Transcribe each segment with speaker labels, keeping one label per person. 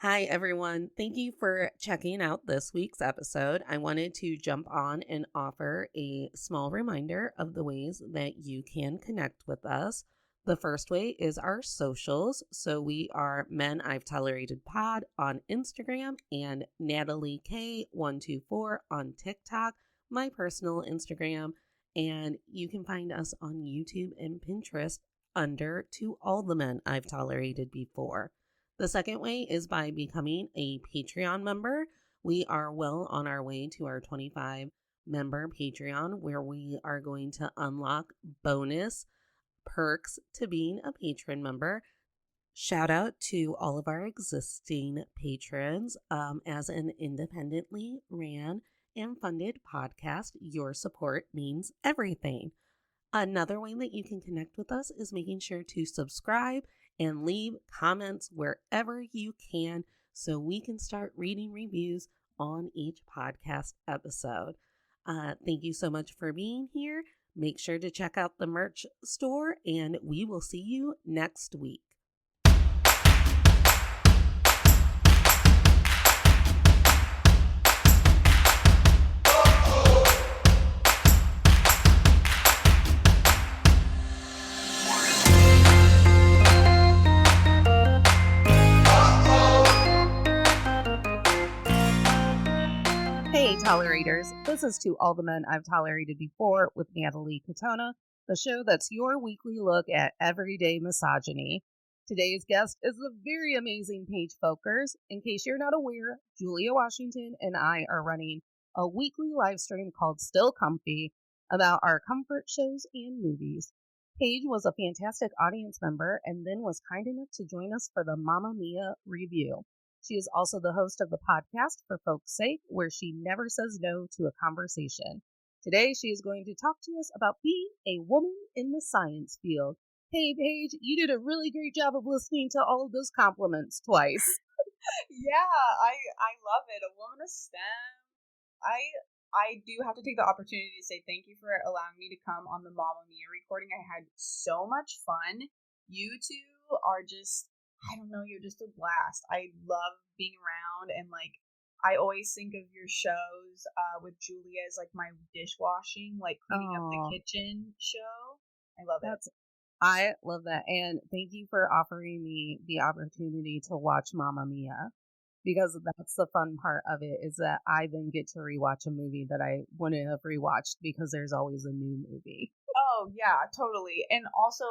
Speaker 1: Hi, everyone. Thank you for checking out this week's episode. I wanted to jump on and offer a small reminder of the ways that you can connect with us. The first way is our socials. So we are Men I've Tolerated Pod on Instagram and Natalie K124 on TikTok, my personal Instagram. And you can find us on YouTube and Pinterest under To All the Men I've Tolerated Before. The second way is by becoming a Patreon member. We are well on our way to our 25 member Patreon, where we are going to unlock bonus perks to being a patron member. Shout out to all of our existing patrons. As an independently ran and funded podcast, your support means everything. Another way that you can connect with us is making sure to subscribe and leave comments wherever you can so we can start reading reviews on each podcast episode. Thank you so much for being here. Make sure to check out the merch store, and we will see you next week. Hey, tolerators. This is To All the Men I've Tolerated Before with Natalie Katona, the show that's your weekly look at everyday misogyny. Today's guest is the very amazing Paige Folkers. In case you're not aware, Julia Washington and I are running a weekly live stream called Still Comfy about our comfort shows and movies. Paige was a fantastic audience member and then was kind enough to join us for the Mamma Mia review. She is also the host of the podcast For Folks' Sake, where she never says no to a conversation. Today, she is going to talk to us about being a woman in the science field. Hey, Paige, you did a really great job of listening to all of those compliments twice.
Speaker 2: Yeah, I love it. A woman of STEM. I do have to take the opportunity to say thank you for allowing me to come on the Mamma Mia recording. I had so much fun. You two are just, I don't know, you're just a blast. I love being around, and like I always think of your shows with Julia as like my dishwashing, like cleaning up the kitchen show. I love it.
Speaker 1: I love that, and thank you for offering me the opportunity to watch Mamma Mia, because that's the fun part of it, is that I then get to rewatch a movie that I wouldn't have rewatched because there's always a new movie.
Speaker 2: Oh yeah, totally. And also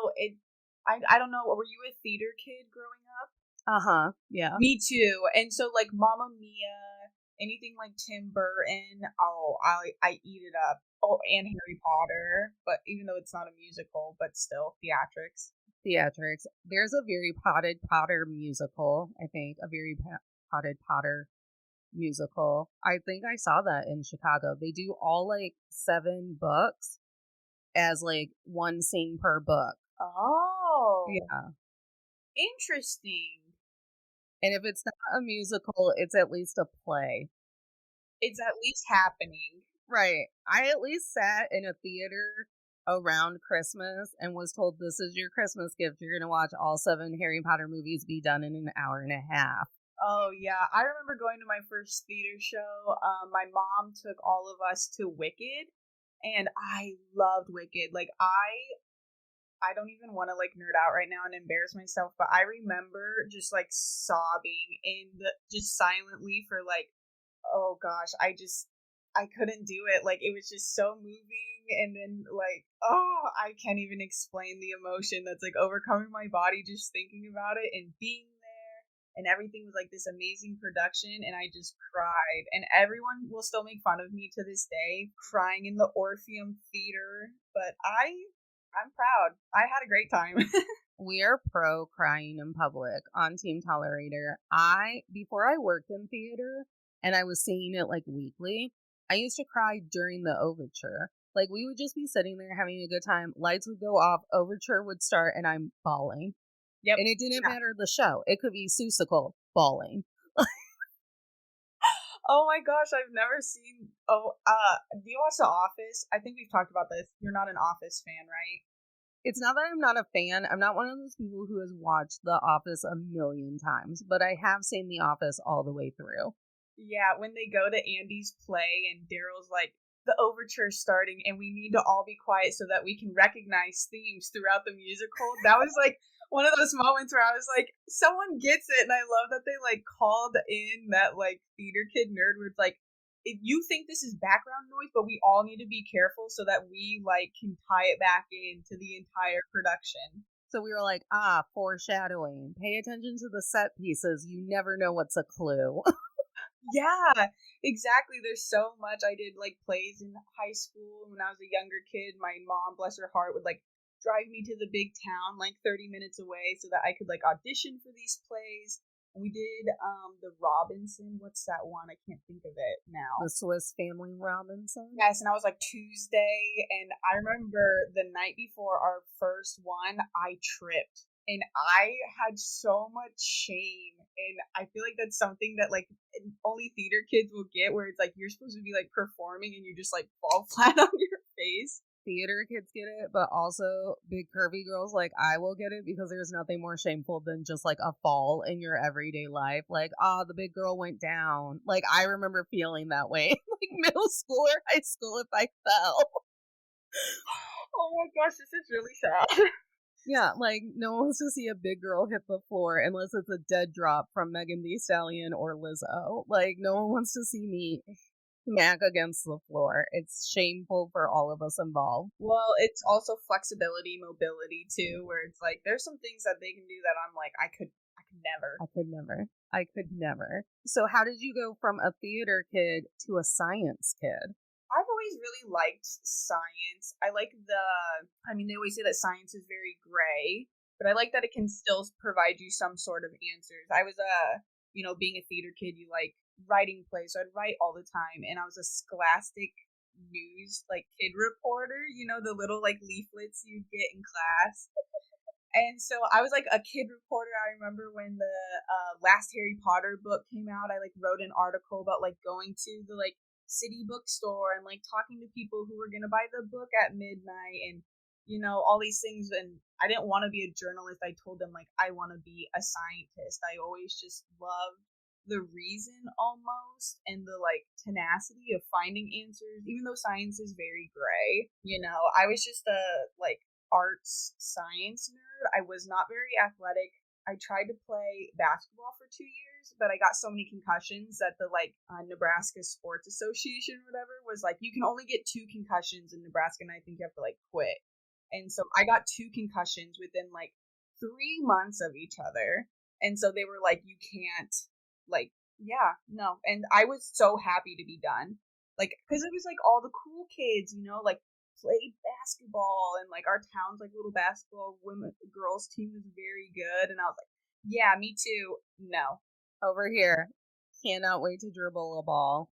Speaker 2: I don't know, were you a theater kid growing up?
Speaker 1: Yeah.
Speaker 2: Me too. And so like Mamma Mia, anything like Tim Burton, oh, I eat it up. Oh, and Harry Potter, but even though it's not a musical, but still theatrics.
Speaker 1: There's a very potted Potter musical, I think, a very potted Potter musical. I think I saw that in Chicago. They do all like 7 books as like one scene per book.
Speaker 2: Oh.
Speaker 1: Yeah.
Speaker 2: Interesting.
Speaker 1: And if it's not a musical, it's at least a play.
Speaker 2: It's at least happening.
Speaker 1: Right. I at least sat in a theater around Christmas and was told, this is your Christmas gift. You're going to watch all 7 Harry Potter movies be done in an hour and a half.
Speaker 2: Oh, yeah. I remember going to my first theater show. My mom took all of us to Wicked, and I loved Wicked. Like, I don't even want to like nerd out right now and embarrass myself, but I remember just like sobbing just silently for like, oh gosh, I couldn't do it. Like, it was just so moving, and then like, oh, I can't even explain the emotion that's like overcoming my body just thinking about it and being there, and everything was like this amazing production, and I just cried, and everyone will still make fun of me to this day crying in the Orpheum Theater, but I'm proud. I had a great time.
Speaker 1: We are pro crying in public on Team Tolerator. Before I worked in theater and I was seeing it like weekly, I used to cry during the overture. Like, we would just be sitting there having a good time. Lights would go off, overture would start, and I'm bawling.
Speaker 2: Yep.
Speaker 1: And it didn't matter the show. It could be Seussical bawling.
Speaker 2: Oh my gosh, I've never seen. Do you watch The Office? I think we've talked about this. You're not an Office fan, right?
Speaker 1: It's not that I'm not a fan. I'm not one of those people who has watched The Office a million times, but I have seen The Office all the way through.
Speaker 2: Yeah, when they go to Andy's play and Daryl's like, the overture's starting and we need to all be quiet so that we can recognize themes throughout the musical. That was like one of those moments where I was like, someone gets it. And I love that they like called in that like theater kid nerd where it's like, if you think this is background noise, but we all need to be careful so that we like can tie it back into the entire production.
Speaker 1: So we were like, foreshadowing. Pay attention to the set pieces. You never know what's a clue.
Speaker 2: Yeah, exactly. There's so much. I did like plays in high school when I was a younger kid. My mom, bless her heart, would like drive me to the big town like 30 minutes away so that I could like audition for these plays. And we did the Robinson. What's that one? I can't think of it now.
Speaker 1: The Swiss Family Robinson?
Speaker 2: Yes, and I was like Tuesday, and I remember the night before our first one, I tripped. And I had so much shame. And I feel like that's something that like only theater kids will get, where it's like you're supposed to be like performing and you just like fall flat on your face.
Speaker 1: Theater kids get it, but also big curvy girls like I will get it because there's nothing more shameful than just like a fall in your everyday life. Like, the big girl went down. Like, I remember feeling that way, like middle school or high school if I fell.
Speaker 2: Oh my gosh, this is really sad.
Speaker 1: Yeah, like no one wants to see a big girl hit the floor unless it's a dead drop from Megan Thee Stallion or Lizzo. Like, no one wants to see me smack against the floor. It's shameful for all of us involved.
Speaker 2: Well, it's also flexibility, mobility too, where it's like there's some things that they can do that I'm like, I could never. So how did you go from a theater kid to a science kid? I've always really liked science. I like they always say that science is very gray, but I like that it can still provide you some sort of answers. I was being a theater kid, you like writing plays, so I'd write all the time, and I was a Scholastic News like kid reporter, the little like leaflets you'd get in class. And so I was like a kid reporter. I remember when the last Harry Potter book came out, I like wrote an article about like going to the like city bookstore and like talking to people who were going to buy the book at midnight and all these things. And I didn't want to be a journalist. I told them like I want to be a scientist. I always just loved the reason almost and the like tenacity of finding answers, even though science is very gray. I was just a like arts science nerd. I was not very athletic. I tried to play basketball for 2 years, but I got so many concussions that the Nebraska Sports Association or whatever was like, you can only get 2 concussions in Nebraska, and I think you have to like quit. And so I got 2 concussions within like 3 months of each other. And so they were like, you can't no. And I was so happy to be done. Like, because it was like all the cool kids, like played basketball, and like our town's like little basketball girls team is very good, and I was like, yeah, me too. No.
Speaker 1: Over here, cannot wait to dribble a ball.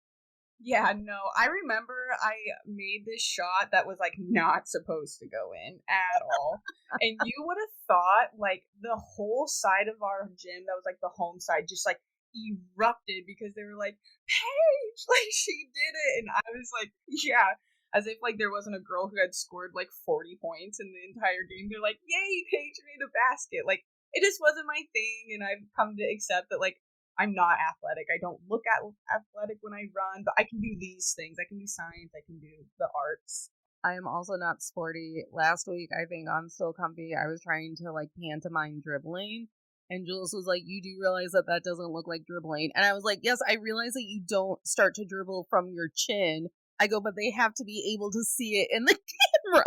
Speaker 2: Yeah, no, I remember I made this shot that was like not supposed to go in at all. And you would have thought like the whole side of our gym that was like the home side just like erupted because they were like, Paige, like she did it. And I was like, yeah, as if like there wasn't a girl who had scored like 40 points in the entire game. They're like, yay, Paige made a basket. Like, it just wasn't my thing, and I've come to accept that like I'm not athletic. I don't look athletic when I run, but I can do these things. I can do science. I can do the arts.
Speaker 1: I am also not sporty. Last week, I think on Still Comfy, I was trying to like pantomime dribbling, and Jules was like, you do realize that doesn't look like dribbling? And I was like, yes, I realize that you don't start to dribble from your chin. I go, but they have to be able to see it in the camera.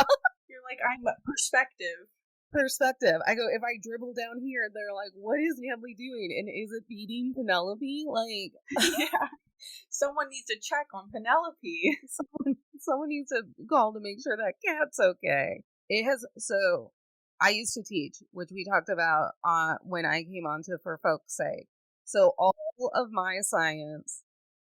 Speaker 2: You're like, I'm perspective.
Speaker 1: I go, if I dribble down here, they're like, what is Natalie doing? And is it beating Penelope? Like,
Speaker 2: yeah. Someone needs to check on Penelope.
Speaker 1: Someone needs to call to make sure that cat's okay. So I used to teach, which we talked about when I came on to For Folks' Sake. So all of my science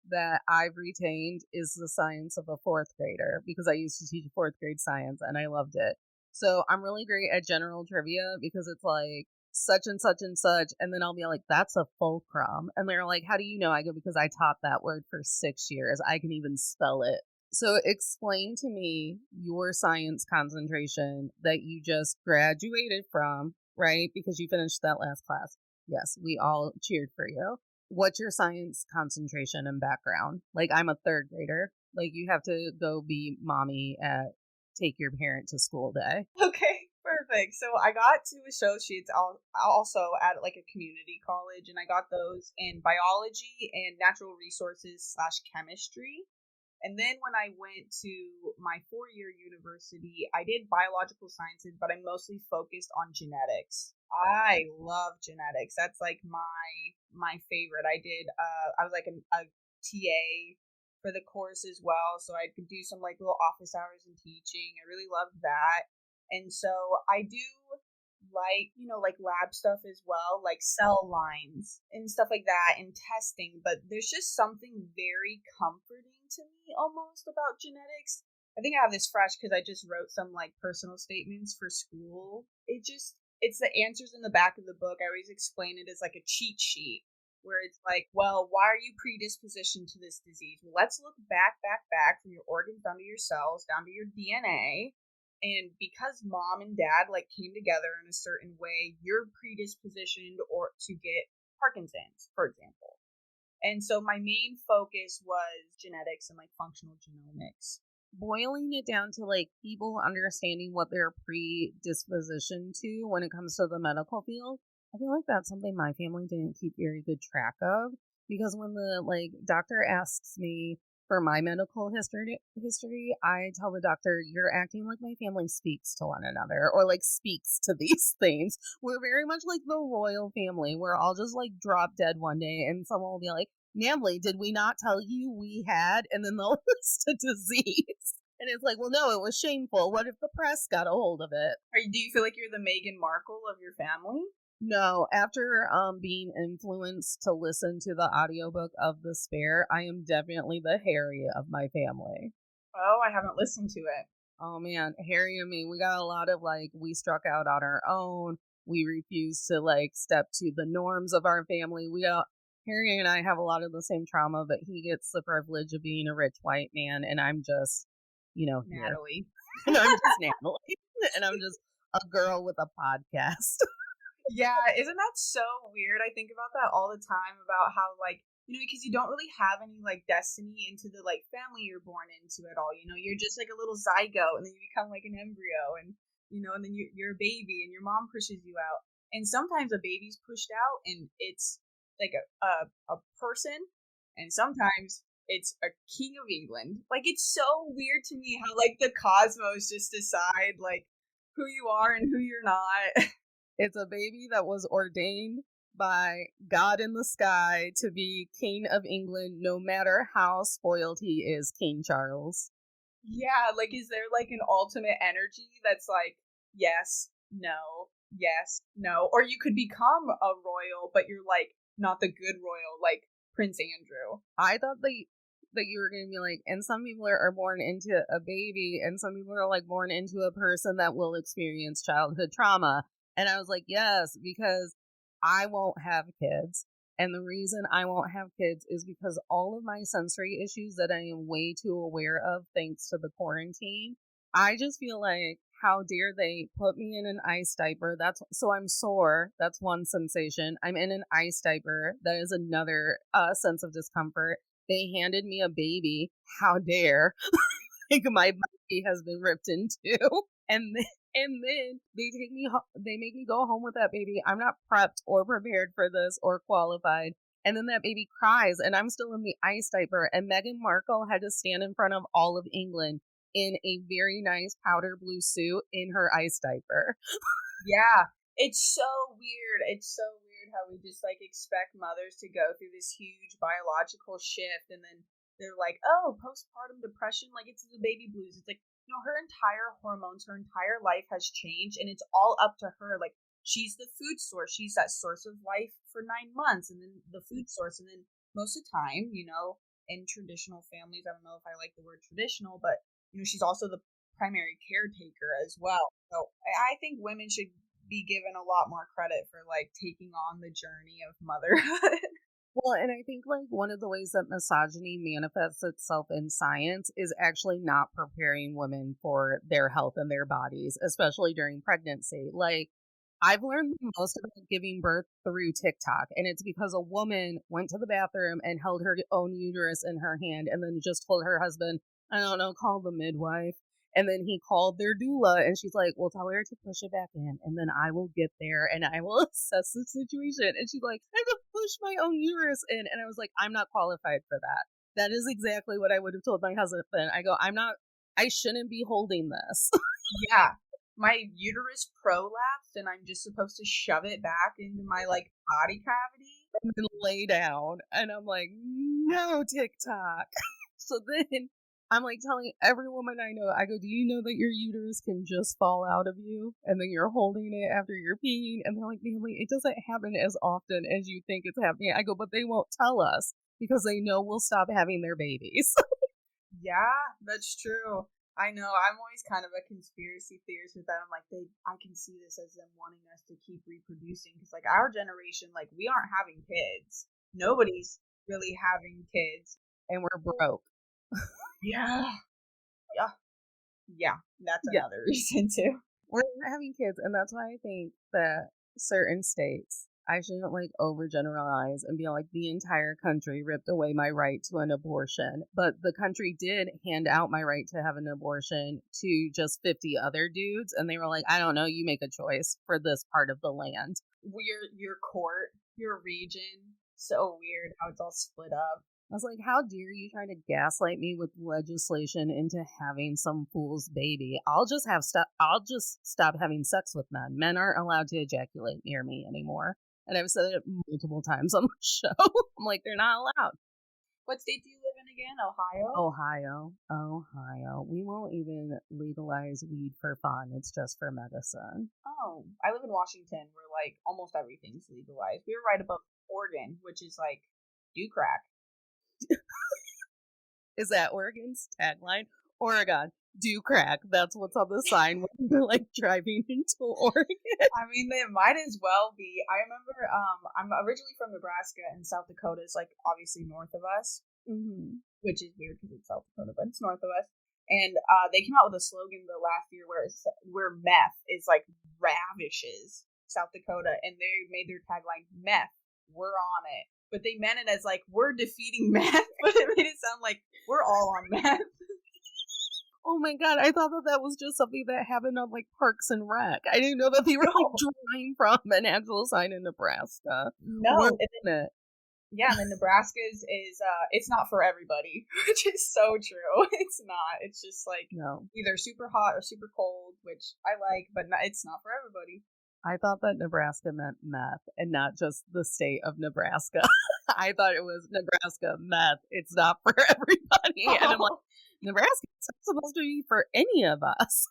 Speaker 1: that I've retained is the science of a 4th grader, because I used to teach 4th grade science and I loved it. So I'm really great at general trivia because it's like such and such and such. And then I'll be like, that's a fulcrum. And they're like, how do you know? I go, because I taught that word for 6 years. I can even spell it. So explain to me your science concentration that you just graduated from, right? Because you finished that last class. Yes, we all cheered for you. What's your science concentration and background? Like, I'm a third grader. Like, you have to go be mommy at take your parent to school day.
Speaker 2: Okay, perfect. So I got two associates also at like a community college, and I got those in biology and natural resources slash chemistry. And then when I went to my 4-year university, I did biological sciences, but I mostly focused on genetics. I love genetics. That's like my favorite. I was like a TA for the course as well, so I could do some like little office hours and teaching. I really loved that. And so I do like, like lab stuff as well, like cell lines and stuff like that and testing, but there's just something very comforting to me almost about genetics. I think I have this fresh because I just wrote some like personal statements for school. It's the answers in the back of the book. I always explain it as like a cheat sheet where it's like, well, why are you predispositioned to this disease? Well, let's look back from your organs down to your cells, down to your DNA. And because mom and dad like came together in a certain way, you're predispositioned or to get Parkinson's, for example. And so my main focus was genetics and like functional genomics.
Speaker 1: Boiling it down to like people understanding what they're predispositioned to when it comes to the medical field, I feel like that's something my family didn't keep very good track of, because when the like doctor asks me for my medical history, I tell the doctor, you're acting like my family speaks to one another or like speaks to these things. We're very much like the royal family. We're all just like drop dead one day and someone will be like, Natalie, did we not tell you we had? And then they'll list a disease. And it's like, well, no, it was shameful. What if the press got a hold of it?
Speaker 2: Do you feel like you're the Meghan Markle of your family?
Speaker 1: No, after being influenced to listen to the audiobook of The Spare, I am definitely the Harry of my family.
Speaker 2: Oh, I haven't listened to it.
Speaker 1: Oh man, Harry and me, we got a lot of like, we struck out on our own. We refused to like step to the norms of our family. Harry and I have a lot of the same trauma, but he gets the privilege of being a rich white man, and I'm just,
Speaker 2: Natalie.
Speaker 1: And I'm just Natalie, and I'm just a girl with a podcast.
Speaker 2: Yeah, isn't that so weird? I think about that all the time about how like, because you don't really have any like destiny into the like family you're born into at all. You're just like a little zygote, and then you become like an embryo, and and then you're a baby, and your mom pushes you out. And sometimes a baby's pushed out, and it's like a person, and sometimes it's a king of England. Like, it's so weird to me how like the cosmos just decide like who you are and who you're not.
Speaker 1: It's a baby that was ordained by God in the sky to be King of England, no matter how spoiled he is, King Charles.
Speaker 2: Yeah, like, is there like an ultimate energy that's like, yes, no, or you could become a royal, but you're like not the good royal, like Prince Andrew.
Speaker 1: I thought that you were going to be like, and some people are born into a baby, and some people are like born into a person that will experience childhood trauma. And I was like, yes, because I won't have kids. And the reason I won't have kids is because all of my sensory issues that I am way too aware of thanks to the quarantine, I just feel like, how dare they put me in an ice diaper? So I'm sore. That's one sensation. I'm in an ice diaper. That is another sense of discomfort. They handed me a baby. How dare? Like, my body has been ripped in two. And then they make me go home with that baby. I'm not prepped or prepared for this or qualified. And then that baby cries, and I'm still in the ice diaper. And Meghan Markle had to stand in front of all of England in a very nice powder blue suit in her ice diaper.
Speaker 2: Yeah, it's so weird. It's so weird how we just like expect mothers to go through this huge biological shift, and then they're like, oh, postpartum depression, like it's the baby blues. It's like, her entire hormones, her entire life has changed, and it's all up to her. Like, she's the food source. She's that source of life for 9 months, and then the food source. And then most of the time, in traditional families, I don't know if I like the word traditional, but, she's also the primary caretaker as well. So I think women should be given a lot more credit for like taking on the journey of motherhood.
Speaker 1: Well, and I think like one of the ways that misogyny manifests itself in science is actually not preparing women for their health and their bodies, especially during pregnancy. Like, I've learned the most about giving birth through TikTok, and it's because a woman went to the bathroom and held her own uterus in her hand and then just told her husband, I don't know, call the midwife. And then he called their doula, and she's like, well, tell her to push it back in, and then I will get there and I will assess the situation. And she's like, I have to push my own uterus in. And I was like, I'm not qualified for that. That is exactly what I would have told my husband. I go, I shouldn't be holding this.
Speaker 2: Yeah. My uterus prolapsed and I'm just supposed to shove it back into my like body cavity.
Speaker 1: And then lay down. And I'm like, no, TikTok. So then I'm like telling every woman I know, I go, do you know that your uterus can just fall out of you? And then you're holding it after you're peeing. And they're like, Natalie, it doesn't happen as often as you think it's happening. I go, but they won't tell us because they know we'll stop having their babies.
Speaker 2: Yeah, that's true. I know. I'm always kind of a conspiracy theorist with that. I'm like, I can see this as them wanting us to keep reproducing because, like, our generation, like, we aren't having kids. Nobody's really having kids,
Speaker 1: and we're broke.
Speaker 2: Yeah, yeah, yeah. That's another reason too.
Speaker 1: We're not having kids, and that's why I think that certain states, I shouldn't like overgeneralize and be like the entire country ripped away my right to an abortion. But the country did hand out my right to have an abortion to just 50 other dudes, and they were like, I don't know, you make a choice for this part of the land.
Speaker 2: Your court, your region, so weird how it's all split up.
Speaker 1: I was like, how dare you try to gaslight me with legislation into having some fool's baby? I'll just stop having sex with men. Men aren't allowed to ejaculate near me anymore. And I've said it multiple times on the show. I'm like, they're not allowed.
Speaker 2: What state do you live in again? Ohio?
Speaker 1: Ohio. We won't even legalize weed for fun. It's just for medicine.
Speaker 2: Oh, I live in Washington where like almost everything's legalized. We were right above Oregon, which is like do crack.
Speaker 1: Is that Oregon's tagline? Oregon, do crack. That's what's on the sign when you're like driving into Oregon.
Speaker 2: I mean, they might as well be. I remember I'm originally from Nebraska, and South Dakota is like obviously north of us, which is weird because it's South Dakota, but it's north of us. And they came out with a slogan the last year where meth is like ravishes South Dakota, and they made their tagline "Meth, we're on it." But they meant it as like we're defeating meth, but it made it sound like we're all on meth.
Speaker 1: Oh my god, I thought that was just something that happened on like Parks and Rec. I didn't know that they were like drawing from an actual sign in Nebraska.
Speaker 2: No, yeah, and then Nebraska is it's not for everybody, which is so true. It's not. It's just like either super hot or super cold, which I like, but it's not for everybody.
Speaker 1: I thought that Nebraska meant meth and not just the state of Nebraska. I thought it was Nebraska meth. It's not for everybody. And I'm like, Nebraska is supposed to be for any of us.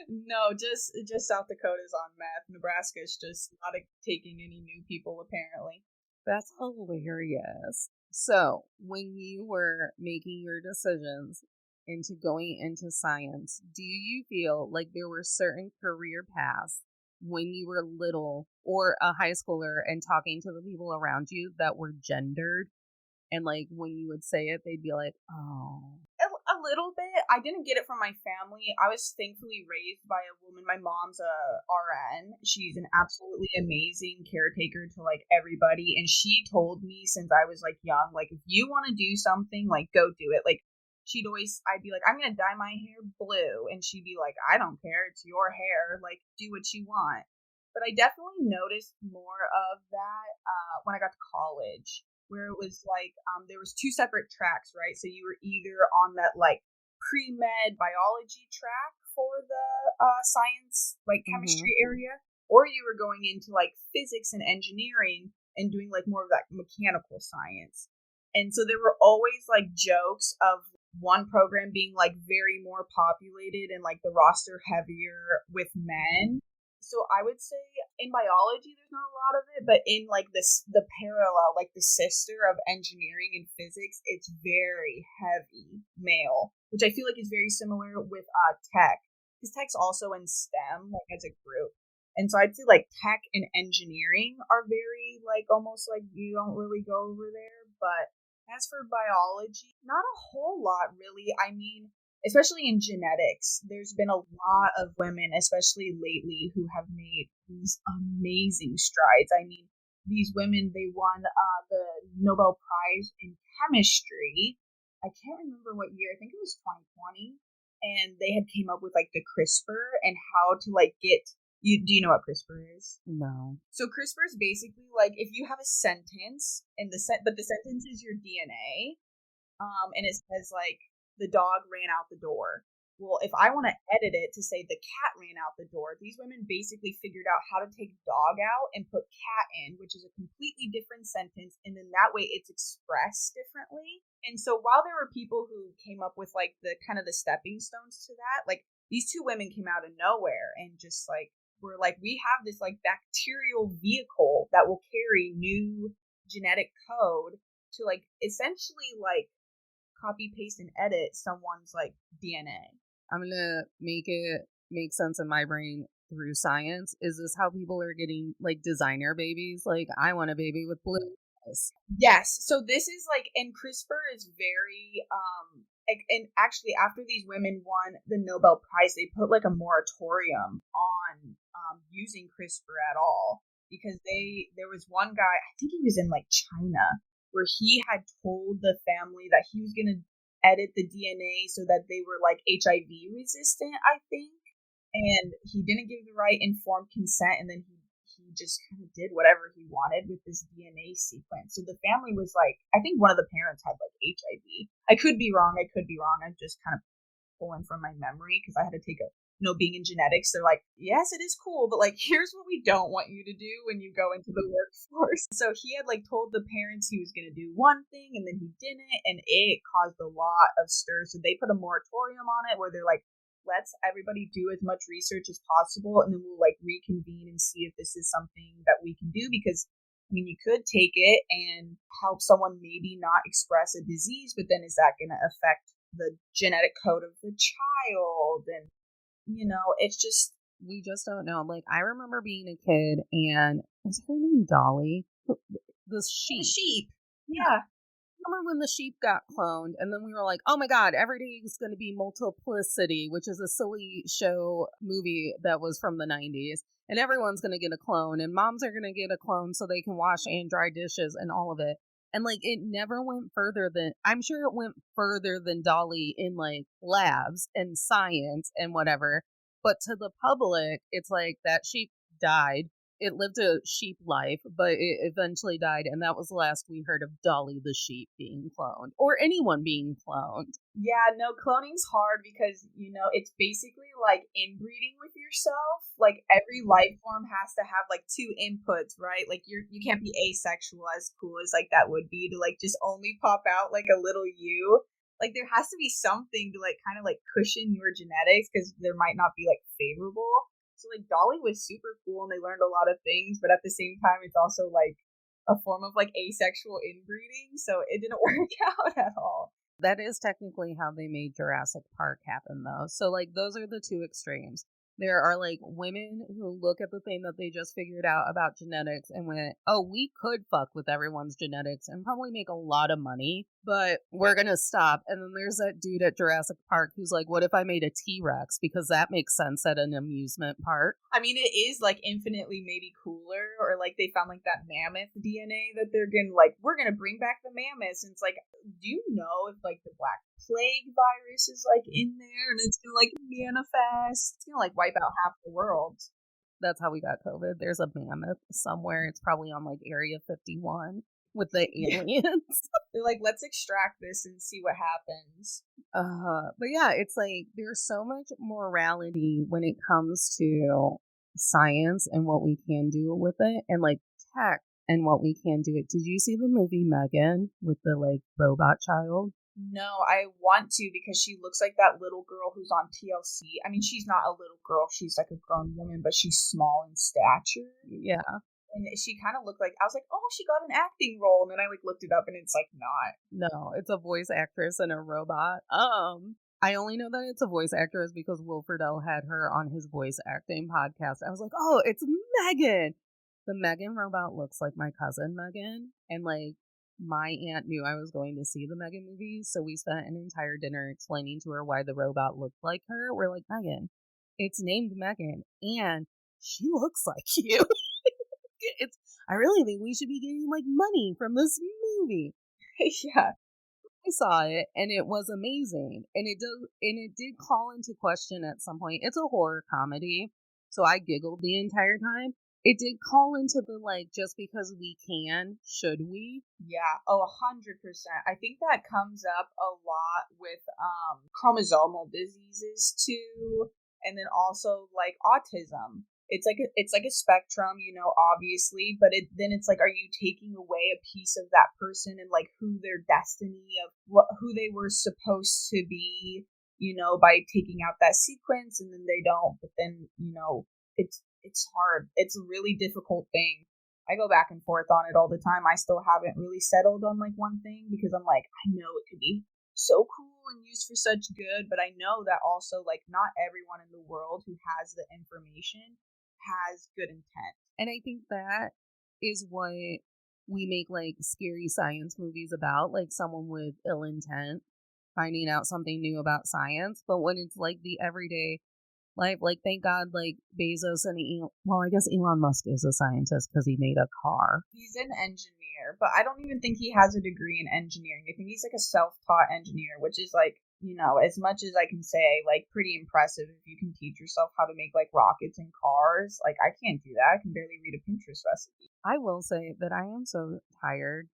Speaker 2: No, just South Dakota's on meth. Nebraska is just not taking any new people, apparently.
Speaker 1: That's hilarious. So, when you were making your decisions into going into science, do you feel like there were certain career paths when you were little or a high schooler and talking to the people around you that were gendered? And like when you would say it, they'd be like, oh.
Speaker 2: A little bit. I didn't get it from my family. I was thankfully raised by a woman. My mom's a RN. She's an absolutely amazing caretaker to like everybody. And she told me since I was like young, like if you want to do something, like go do it. Like I'd be like, I'm going to dye my hair blue. And she'd be like, I don't care. It's your hair. Like do what you want. But I definitely noticed more of that when I got to college, where it was like there was two separate tracks, right? So you were either on that like pre-med biology track for the science, like chemistry area, or you were going into like physics and engineering and doing like more of that mechanical science. And so there were always like jokes of one program being like very more populated and like the roster heavier with men. So I would say in biology, there's not a lot of it, but in like the parallel, like the sister of engineering and physics, it's very heavy male, which I feel like is very similar with tech, because tech's also in STEM, like as a group. And so I'd say like tech and engineering are very like almost like you don't really go over there. But as for biology, not a whole lot really. I mean, especially in genetics, there's been a lot of women, especially lately, who have made these amazing strides. I mean, these women, they won the Nobel Prize in chemistry. I can't remember what year. I think it was 2020. And they had came up with like the CRISPR and how to like get you. Do you know what CRISPR is?
Speaker 1: No.
Speaker 2: So CRISPR is basically like if you have a sentence and but the sentence is your DNA, and it says like the dog ran out the door. Well, if I want to edit it to say the cat ran out the door, these women basically figured out how to take dog out and put cat in, which is a completely different sentence, and then that way it's expressed differently. And so while there were people who came up with like the kind of the stepping stones to that, like these two women came out of nowhere and just like were like, we have this like bacterial vehicle that will carry new genetic code to like essentially like copy paste and edit someone's like DNA.
Speaker 1: I'm gonna make it make sense in my brain through science. Is this how people are getting like designer babies? Like, I want a baby with blue eyes.
Speaker 2: Yes. So this is like, and CRISPR is very like, and actually after these women won the Nobel Prize, they put like a moratorium on using CRISPR at all because there was one guy, I think he was in like China, where he had told the family that he was going to edit the DNA so that they were like HIV resistant, I think. And he didn't give the right informed consent, and then he just kind of did whatever he wanted with this DNA sequence. So the family was like, I think one of the parents had like HIV. I could be wrong. I'm just kind of pulling from my memory because I had to take a, being in genetics, they're like, yes, it is cool, but like, here's what we don't want you to do when you go into the workforce. So he had like told the parents he was going to do one thing and then he didn't, and it caused a lot of stir. So they put a moratorium on it where they're like, let's everybody do as much research as possible, and then we'll like reconvene and see if this is something that we can do. Because I mean, you could take it and help someone maybe not express a disease, but then is that going to affect the genetic code of the child? And it's just,
Speaker 1: we just don't know. Like, I remember being a kid, and was her name Dolly? The sheep.
Speaker 2: The sheep. Yeah.
Speaker 1: Remember when the sheep got cloned, and then we were like, oh my god, every day is going to be Multiplicity, which is a silly show movie that was from the 90s, and everyone's going to get a clone, and moms are going to get a clone so they can wash and dry dishes and all of it. And like, it never went further than, I'm sure it went further than Dolly in like labs and science and whatever, but to the public, it's like that sheep died. It lived a sheep life, but it eventually died, and that was the last we heard of Dolly the sheep being cloned, or anyone being cloned.
Speaker 2: Yeah, no, cloning's hard because, it's basically like inbreeding with yourself. Like, every life form has to have like two inputs, right? Like, you can't be asexual, as cool as like that would be, to like just only pop out like a little you. Like, there has to be something to like kind of like cushion your genetics because there might not be like favorable. So like Dolly was super cool and they learned a lot of things, but at the same time it's also like a form of like asexual inbreeding, so it didn't work out at all.
Speaker 1: That is technically how they made Jurassic Park happen, though. So like, those are the two extremes. There are like women who look at the thing that they just figured out about genetics and went, oh, we could fuck with everyone's genetics and probably make a lot of money, but we're going to stop. And then there's that dude at Jurassic Park who's like, what if I made a T-Rex? Because that makes sense at an amusement park.
Speaker 2: I mean, it is like infinitely maybe cooler, or like they found like that mammoth DNA that they're going to like, we're going to bring back the mammoths. And it's like, do you know if like the Black Plague virus is like in there and it's going to like manifest? It's going to like wipe out half the world.
Speaker 1: That's how we got COVID. There's a mammoth somewhere. It's probably on like Area 51 with the aliens.
Speaker 2: They're like, let's extract this and see what happens.
Speaker 1: But yeah, it's like there's so much morality when it comes to science and what we can do with it, and like tech and what we can do it. Did you see the movie Megan with the like robot child?
Speaker 2: No, I want to because she looks like that little girl who's on TLC. I mean, she's not a little girl. She's like a grown woman, but she's small in stature.
Speaker 1: Yeah.
Speaker 2: And she kind of looked like, I was like, oh, she got an acting role. And then I like looked it up and it's like not.
Speaker 1: No, it's a voice actress and a robot. I only know that it's a voice actress because Will Friedle had her on his voice acting podcast. I was like, oh, it's Megan. The Megan robot looks like my cousin Megan. And like my aunt knew I was going to see the Megan movie. So we spent an entire dinner explaining to her why the robot looked like her. We're like, Megan, it's named Megan and she looks like you. it's I really think we should be getting like money from this movie.
Speaker 2: Yeah.
Speaker 1: I saw it and it was amazing. And it did call into question at some point. It's a horror comedy, so I giggled the entire time. It did call into the like, just because we can, should we?
Speaker 2: Yeah. Oh, 100%. I think that comes up a lot with chromosomal diseases too, and then also like autism. It's like a spectrum, obviously, but it's like, are you taking away a piece of that person and like who their destiny of who they were supposed to be, by taking out that sequence, and then they don't, but then it's hard. It's a really difficult thing. I go back and forth on it all the time. I still haven't really settled on like one thing because I'm like, I know it could be so cool and used for such good, but I know that also like not everyone in the world who has the information has good intent.
Speaker 1: And I think that is what we make like scary science movies about, like someone with ill intent finding out something new about science. But when it's like the everyday life, like thank God, like Bezos and well, I guess Elon Musk is a scientist because he made a car.
Speaker 2: He's an engineer, but I don't even think he has a degree in engineering. I think he's like a self-taught engineer, which is like, as much as I can say, like pretty impressive if you can teach yourself how to make like rockets and cars. Like I can't do that. I can barely read a Pinterest recipe.
Speaker 1: I will say that I am so tired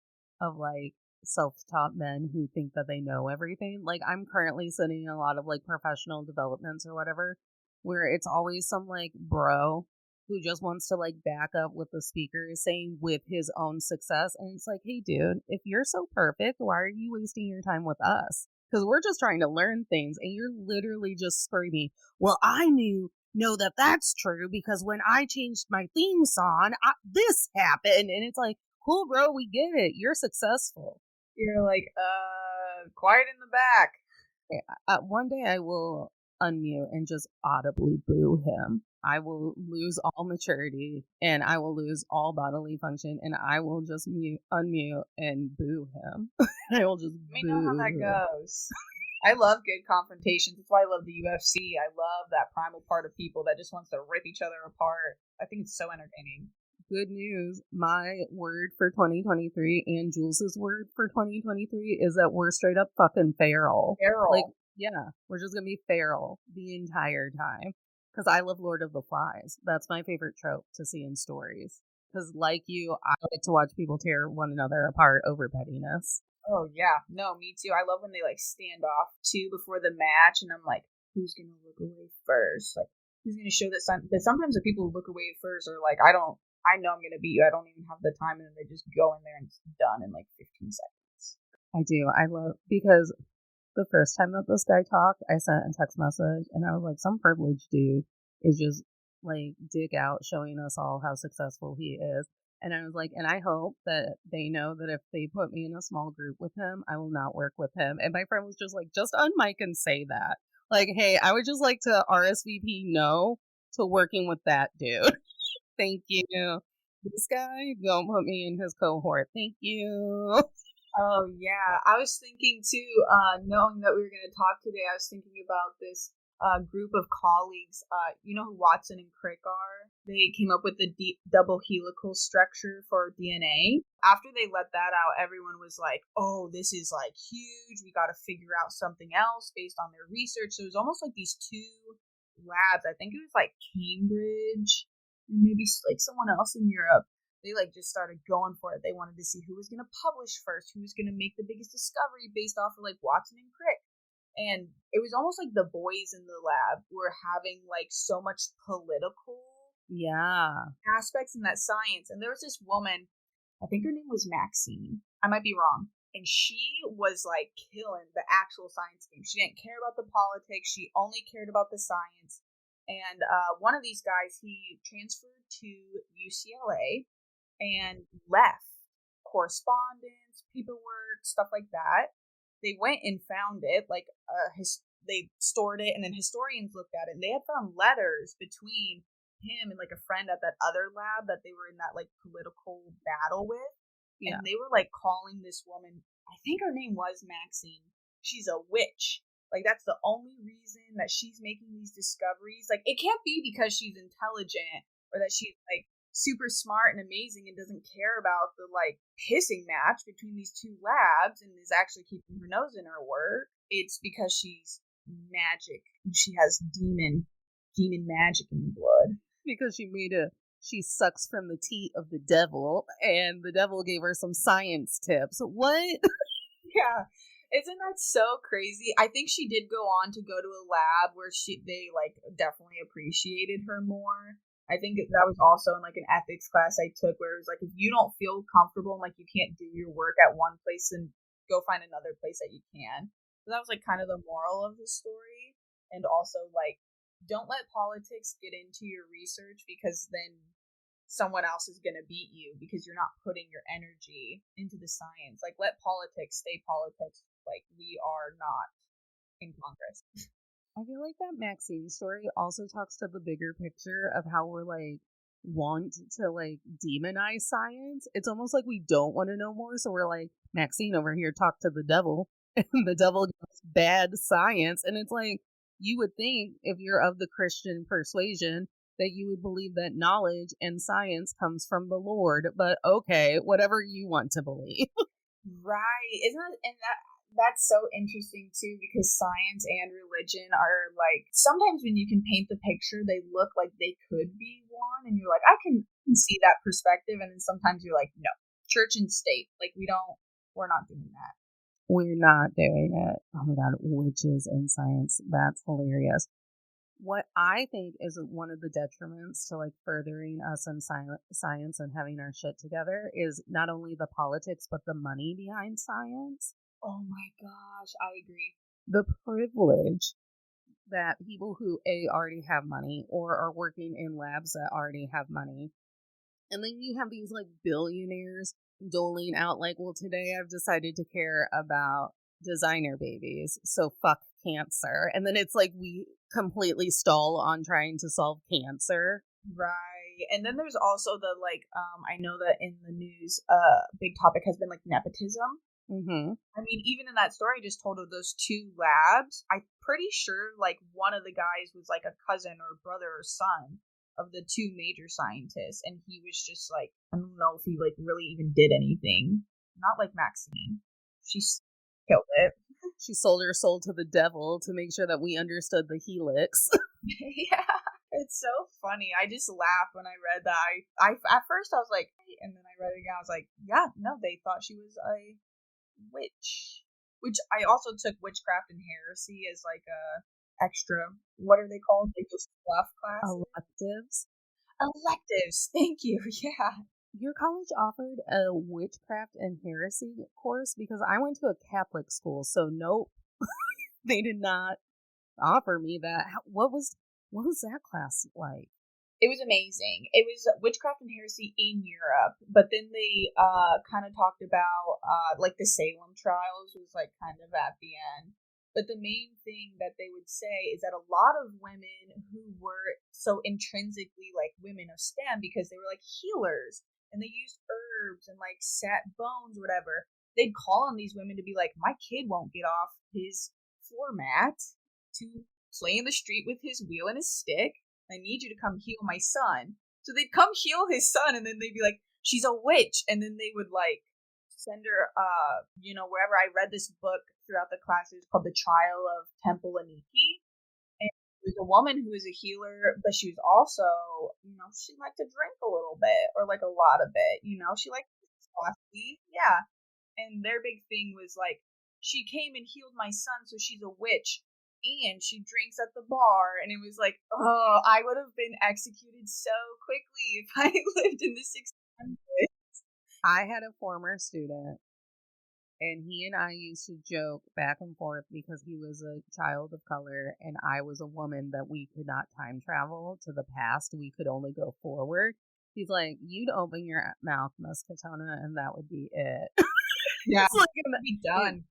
Speaker 1: of like self-taught men who think that they know everything. Like I'm currently sitting in a lot of like professional developments or whatever where it's always some like bro who just wants to like back up what the speaker is saying with his own success. And it's like, hey dude, if you're so perfect, why are you wasting your time with us? Because we're just trying to learn things and you're literally just screaming, well, I know that that's true because when I changed my theme song, this happened. And it's like, cool, bro, we get it. You're successful.
Speaker 2: You're like, quiet in the back.
Speaker 1: One day I will unmute and just audibly boo him. I will lose all maturity and I will lose all bodily function and I will just unmute and boo him. I will just
Speaker 2: Let me know how that goes. I love good confrontations. That's why I love the UFC. I love that primal part of people that just wants to rip each other apart. I think it's so entertaining.
Speaker 1: Good news. My word for 2023 and Jules's word for 2023 is that we're straight up fucking feral.
Speaker 2: Feral.
Speaker 1: Like, yeah, we're just going to be feral the entire time. Because I love Lord of the Flies. That's my favorite trope to see in stories. Because like you, I like to watch people tear one another apart over pettiness.
Speaker 2: Oh, yeah. No, me too. I love when they, like, stand off, too, before the match, and I'm like, who's going to look away first? Like, who's going to show that sometimes the people who look away first are like, I know I'm going to beat you. I don't even have the time, and then they just go in there and it's done in, like, 15 seconds.
Speaker 1: I do. I love, because the first time that this guy talked, I sent a text message, and I was like, some privileged dude is just, like, dig out showing us all how successful he is. And I was like, and I hope that they know that if they put me in a small group with him, I will not work with him. And my friend was just like, just unmic and say that. Like, hey, I would just like to RSVP no to working with that dude. Thank you. This guy, don't put me in his cohort. Thank you.
Speaker 2: Oh, yeah. I was thinking, too, knowing that we were going to talk today, I was thinking about this group of colleagues. You know who Watson and Crick are? They came up with the double helical structure for DNA. After they let that out, everyone was like, oh, this is like huge. We got to figure out something else based on their research. So it was almost like these two labs. I think it was like Cambridge and maybe like someone else in Europe. They like just started going for it. They wanted to see who was going to publish first, who was going to make the biggest discovery based off of like Watson and Crick. And it was almost like the boys in the lab were having like so much political aspects in that science. And there was this woman, I think her name was Maxine. I might be wrong. And she was like killing the actual science game. She didn't care about the politics. She only cared about the science. And one of these guys, he transferred to UCLA and left correspondence, paperwork, stuff like that. They went and found it, like they stored it, and then historians looked at it, and they had found letters between him and like a friend at that other lab that they were in that like political battle with. Yeah. And they were like calling this woman, I think her name was Maxine, she's a witch. Like, that's the only reason that she's making these discoveries. Like, it can't be because she's intelligent or that she's like super smart and amazing and doesn't care about the like pissing match between these two labs and is actually keeping her nose in her work. It's because she's magic. She has demon magic in the blood.
Speaker 1: Because she sucks from the teat of the devil, and the devil gave her some science tips. What?
Speaker 2: Yeah. Isn't that so crazy? I think she did go on to go to a lab where they like definitely appreciated her more. I think that was also in like an ethics class I took where it was like, if you don't feel comfortable and like you can't do your work at one place, then go find another place that you can. So that was like kind of the moral of the story. And also like, don't let politics get into your research, because then someone else is going to beat you because you're not putting your energy into the science. Like, let politics stay politics. Like, we are not in Congress.
Speaker 1: I feel like that Maxine story also talks to the bigger picture of how we're like want to like demonize science. It's almost like we don't want to know more, so we're like, Maxine over here talk to the devil, and the devil gives bad science. And it's like, you would think if you're of the Christian persuasion that you would believe that knowledge and science comes from the Lord, but okay, whatever you want to believe.
Speaker 2: Right. Isn't it? And that's so interesting too, because science and religion are like, sometimes when you can paint the picture, they look like they could be one, and you're like, I can see that perspective, and then sometimes you're like, no, church and state, like we're not doing that.
Speaker 1: We're not doing it. Oh my God, witches and science. That's hilarious. What I think is one of the detriments to like furthering us in science and having our shit together is not only the politics, but the money behind science.
Speaker 2: Oh my gosh, I agree.
Speaker 1: The privilege that people who already have money or are working in labs that already have money. And then you have these like billionaires doling out like, well, today I've decided to care about designer babies, so fuck cancer. And then it's like we completely stall on trying to solve cancer.
Speaker 2: Right. And then there's also the like, I know that in the news, big topic has been like nepotism.
Speaker 1: Mm-hmm.
Speaker 2: I mean, even in that story I just told of those two labs, I'm pretty sure like one of the guys was like a cousin or brother or son of the two major scientists, and he was just like, I don't know if he like really even did anything. Not like Maxine. She killed it.
Speaker 1: She sold her soul to the devil to make sure that we understood the helix.
Speaker 2: Yeah, it's so funny. I just laughed when I read that. I at first I was like, and then I read it again. I was like, yeah, no, they thought she was a witch. Which I also took witchcraft and heresy as like a extra. What are they called? Like those fluff classes. Electives. Thank you. Yeah.
Speaker 1: Your college offered a witchcraft and heresy course? Because I went to a Catholic school, so nope, they did not offer me that. What was that class like?
Speaker 2: It was amazing. It was witchcraft and heresy in Europe, but then they kind of talked about like the Salem trials was like kind of at the end. But the main thing that they would say is that a lot of women who were so intrinsically like women of STEM, because they were like healers and they used herbs and like sat bones, whatever, they'd call on these women to be like, my kid won't get off his floor mat to play in the street with his wheel and his stick. I need you to come heal my son. So they'd come heal his son, and then they'd be like, she's a witch. And then they would like send her, wherever. I read this book throughout the class. It was called The Trial of Temple Aniki. And it was a woman who was a healer, but she was also, she liked to drink a little bit, or like a lot of it. She liked to be saucy. Yeah. And their big thing was like, she came and healed my son, so she's a witch. And she drinks at the bar. And it was like, oh, I would have been executed so quickly if I lived in the 1600s.
Speaker 1: I had a former student, and he and I used to joke back and forth because he was a child of color and I was a woman, that we could not time travel to the past. We could only go forward. He's like, you'd open your mouth, Muscatona, and that would be it.
Speaker 2: Yeah,
Speaker 1: it's like,
Speaker 2: it would be done.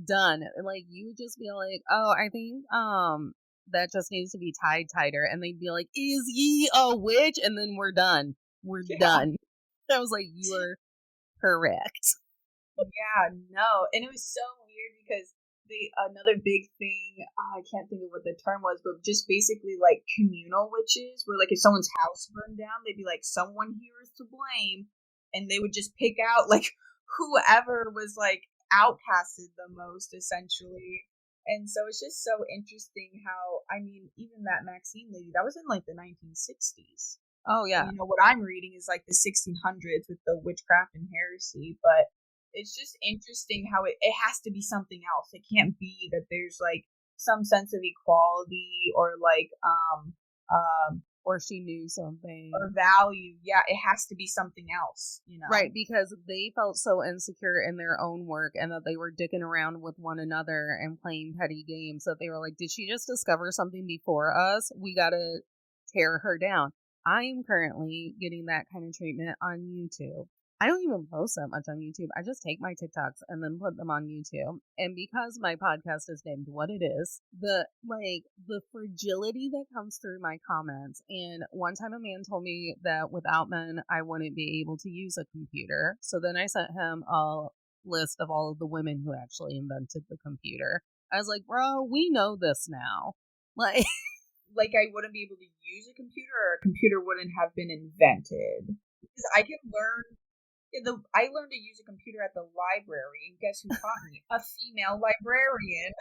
Speaker 1: done. And like you would just be like, oh, I think that just needs to be tied tighter, and they'd be like, is ye a witch? And then we're done. We're
Speaker 2: Yeah.
Speaker 1: done. I was like, you are correct.
Speaker 2: Yeah, no. And it was so weird because another big thing, I can't think of what the term was, but just basically like communal witches, where like if someone's house burned down, they'd be like, someone here is to blame, and they would just pick out like whoever was like outcasted the most, essentially. And so it's just so interesting how, I mean, even that Maxine lady, that was in like the 1960s.
Speaker 1: Oh yeah.
Speaker 2: And, what I'm reading is like the 1600s with the witchcraft and heresy, but it's just interesting how it has to be something else. It can't be that there's like some sense of equality or like
Speaker 1: or she knew something
Speaker 2: or value. Yeah, it has to be something else,
Speaker 1: Right, because they felt so insecure in their own work and that they were dicking around with one another and playing petty games that they were like, did she just discover something before us? We gotta tear her down. I am currently getting that kind of treatment on YouTube. I don't even post that much on YouTube. I just take my TikToks and then put them on YouTube. And because my podcast is named What It Is, the fragility that comes through my comments. And one time a man told me that without men, I wouldn't be able to use a computer. So then I sent him a list of all of the women who actually invented the computer. I was like, bro, we know this now.
Speaker 2: Like I wouldn't be able to use a computer, or a computer wouldn't have been invented. Because I can learn. I learned to use a computer at the library, and guess who taught me? A female librarian.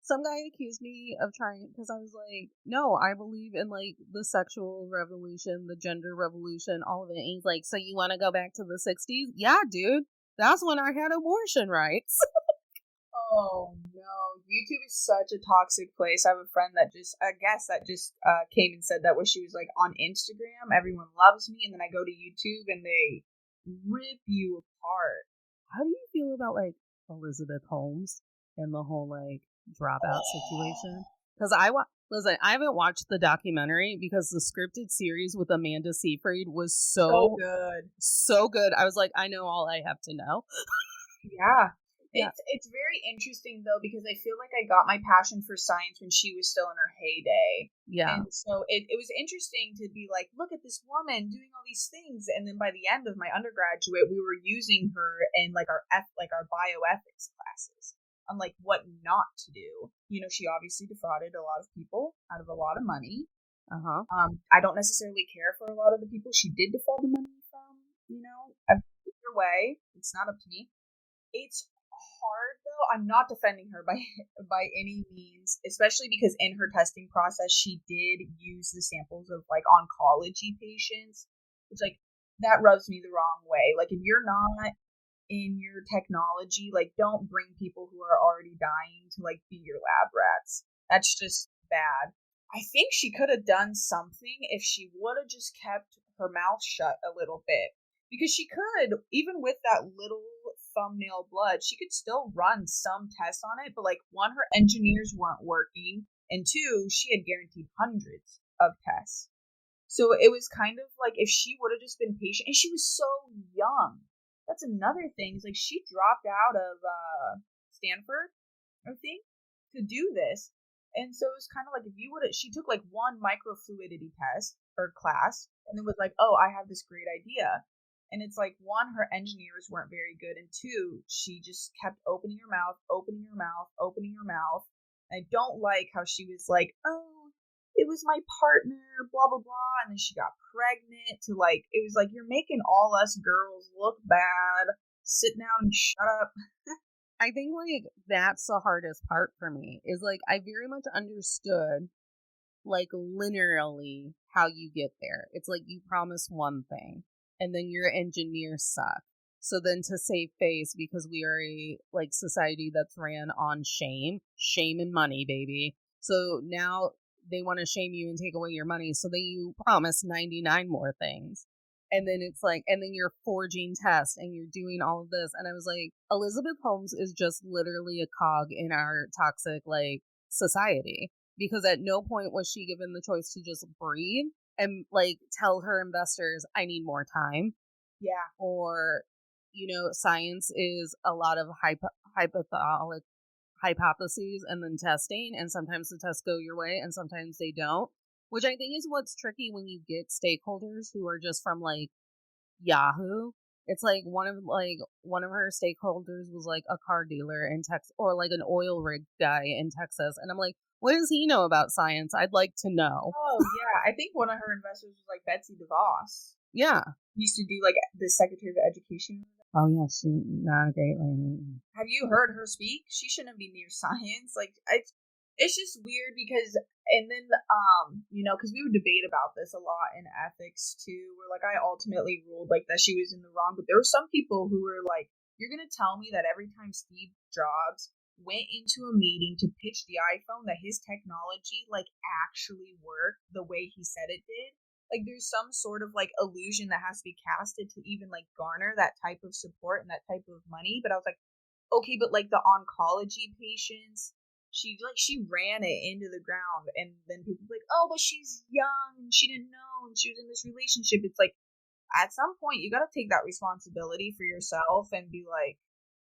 Speaker 1: Some guy accused me of trying, because I was like, no, I believe in like the sexual revolution, the gender revolution, all of it. And he's like, so you want to go back to the 60s? Yeah, dude. That's when I had abortion rights.
Speaker 2: Oh no, YouTube is such a toxic place. I have a friend that just, came and said that when she was like on Instagram, everyone loves me, and then I go to YouTube and they rip you apart.
Speaker 1: How do you feel about like Elizabeth Holmes and the whole like dropout situation? Because listen, I haven't watched the documentary because the scripted series with Amanda Seyfried was so
Speaker 2: good.
Speaker 1: So good. I was like, I know all I have to know.
Speaker 2: Yeah. It's very interesting though, because I feel like I got my passion for science when she was still in her heyday.
Speaker 1: Yeah.
Speaker 2: And so it was interesting to be like, look at this woman doing all these things. And then by the end of my undergraduate, we were using her in like our bioethics classes on like what not to do. She obviously defrauded a lot of people out of a lot of money. I don't necessarily care for a lot of the people she did defraud the money from. Either way, it's not up to me. It's hard though. I'm not defending her by any means, especially because in her testing process she did use the samples of like oncology patients, which like that rubs me the wrong way. Like if you're not in your technology, like don't bring people who are already dying to like be your lab rats. That's just bad. I think she could have done something if she would have just kept her mouth shut a little bit. Because she could, even with that little thumbnail blood, she could still run some tests on it. But, like, one, her engineers weren't working. And two, she had guaranteed hundreds of tests. So it was kind of like if she would have just been patient. And she was so young. That's another thing. Is like she dropped out of Stanford, I think, to do this. And so it was kind of like if you would have, she took like one microfluidity test or class and then was like, oh, I have this great idea. And it's like, one, her engineers weren't very good. And two, she just kept opening her mouth, opening her mouth, opening her mouth. And I don't like how she was like, oh, it was my partner, blah, blah, blah. And then she got pregnant to like, it was like, you're making all us girls look bad. Sit down and shut up.
Speaker 1: I think like that's the hardest part for me is like, I very much understood like linearly how you get there. It's like you promise one thing and then your engineers suck. So then to save face, because we are a like society that's ran on shame and money, baby. So now they want to shame you and take away your money. So then you promise 99 more things. And then it's like, and then you're forging tests and you're doing all of this. And I was like, Elizabeth Holmes is just literally a cog in our toxic like society. Because at no point was she given the choice to just breathe and like tell her investors, I need more time.
Speaker 2: Yeah.
Speaker 1: Or, science is a lot of hypothetical hypotheses and then testing, and sometimes the tests go your way and sometimes they don't, which I think is what's tricky when you get stakeholders who are just from like Yahoo. It's like one of her stakeholders was like a car dealer in Texas, or like an oil rig guy in Texas, and I'm like, what does he know about science? I'd like to know.
Speaker 2: Oh yeah, I think one of her investors was like Betsy DeVos.
Speaker 1: Yeah.
Speaker 2: Used to do like the Secretary of Education.
Speaker 1: Oh yeah, she's not a great lady.
Speaker 2: Have you heard her speak? She shouldn't be near science. Like it's just weird because, and then because we would debate about this a lot in ethics too, where like I ultimately ruled like that she was in the wrong, but there were some people who were like, you're gonna tell me that every time Steve Jobs went into a meeting to pitch the iPhone that his technology like actually worked the way he said it did? Like there's some sort of like illusion that has to be casted to even like garner that type of support and that type of money. But I was like, okay, but like the oncology patients, she ran it into the ground, and then people were like, oh, but she's young and she didn't know and she was in this relationship. It's like at some point you got to take that responsibility for yourself and be like,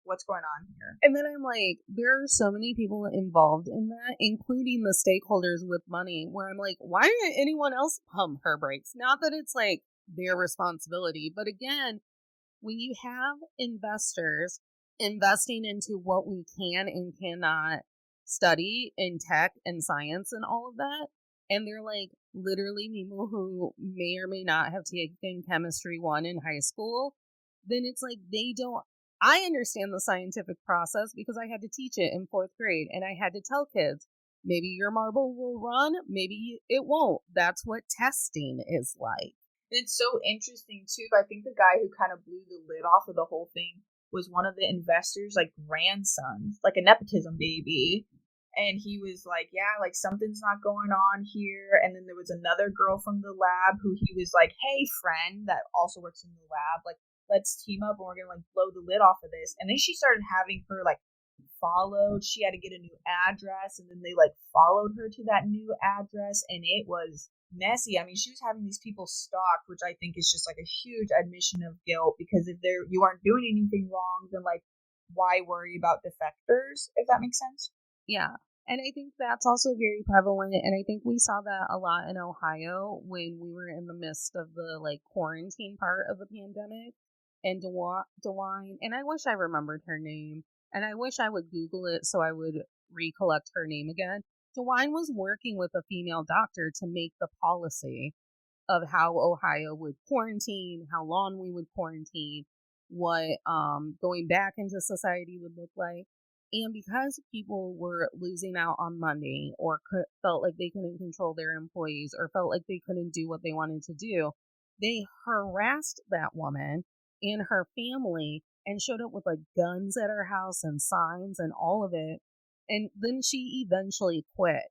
Speaker 2: what's going on here?
Speaker 1: And then I'm like, there are so many people involved in that, including the stakeholders with money, where I'm like, why didn't anyone else pump her brakes? Not that it's like their responsibility, but again, when you have investors investing into what we can and cannot study in tech and science and all of that, and they're like literally people who may or may not have taken chemistry 1 in high school, then it's like they don't. I understand the scientific process because I had to teach it in 4th grade, and I had to tell kids, maybe your marble will run, maybe it won't. That's what testing is like.
Speaker 2: It's so interesting too. I think the guy who kind of blew the lid off of the whole thing was one of the investors' like grandsons, like a nepotism baby. And he was like, yeah, like something's not going on here. And then there was another girl from the lab who he was like, hey, friend that also works in the lab, like, let's team up and we're gonna like blow the lid off of this. And then she started having her like followed. She had to get a new address, and then they like followed her to that new address, and it was messy. I mean, she was having these people stalked, which I think is just like a huge admission of guilt, because if you aren't doing anything wrong, then like why worry about defectors, if that makes sense?
Speaker 1: Yeah. And I think that's also very prevalent. And I think we saw that a lot in Ohio when we were in the midst of the like quarantine part of the pandemic. And DeWine, and I wish I remembered her name, and I wish I would Google it so I would recollect her name again. DeWine was working with a female doctor to make the policy of how Ohio would quarantine, how long we would quarantine, what going back into society would look like. And because people were losing out on money or felt like they couldn't control their employees or felt like they couldn't do what they wanted to do, they harassed that woman and her family and showed up with like guns at her house and signs and all of it. And then she eventually quit.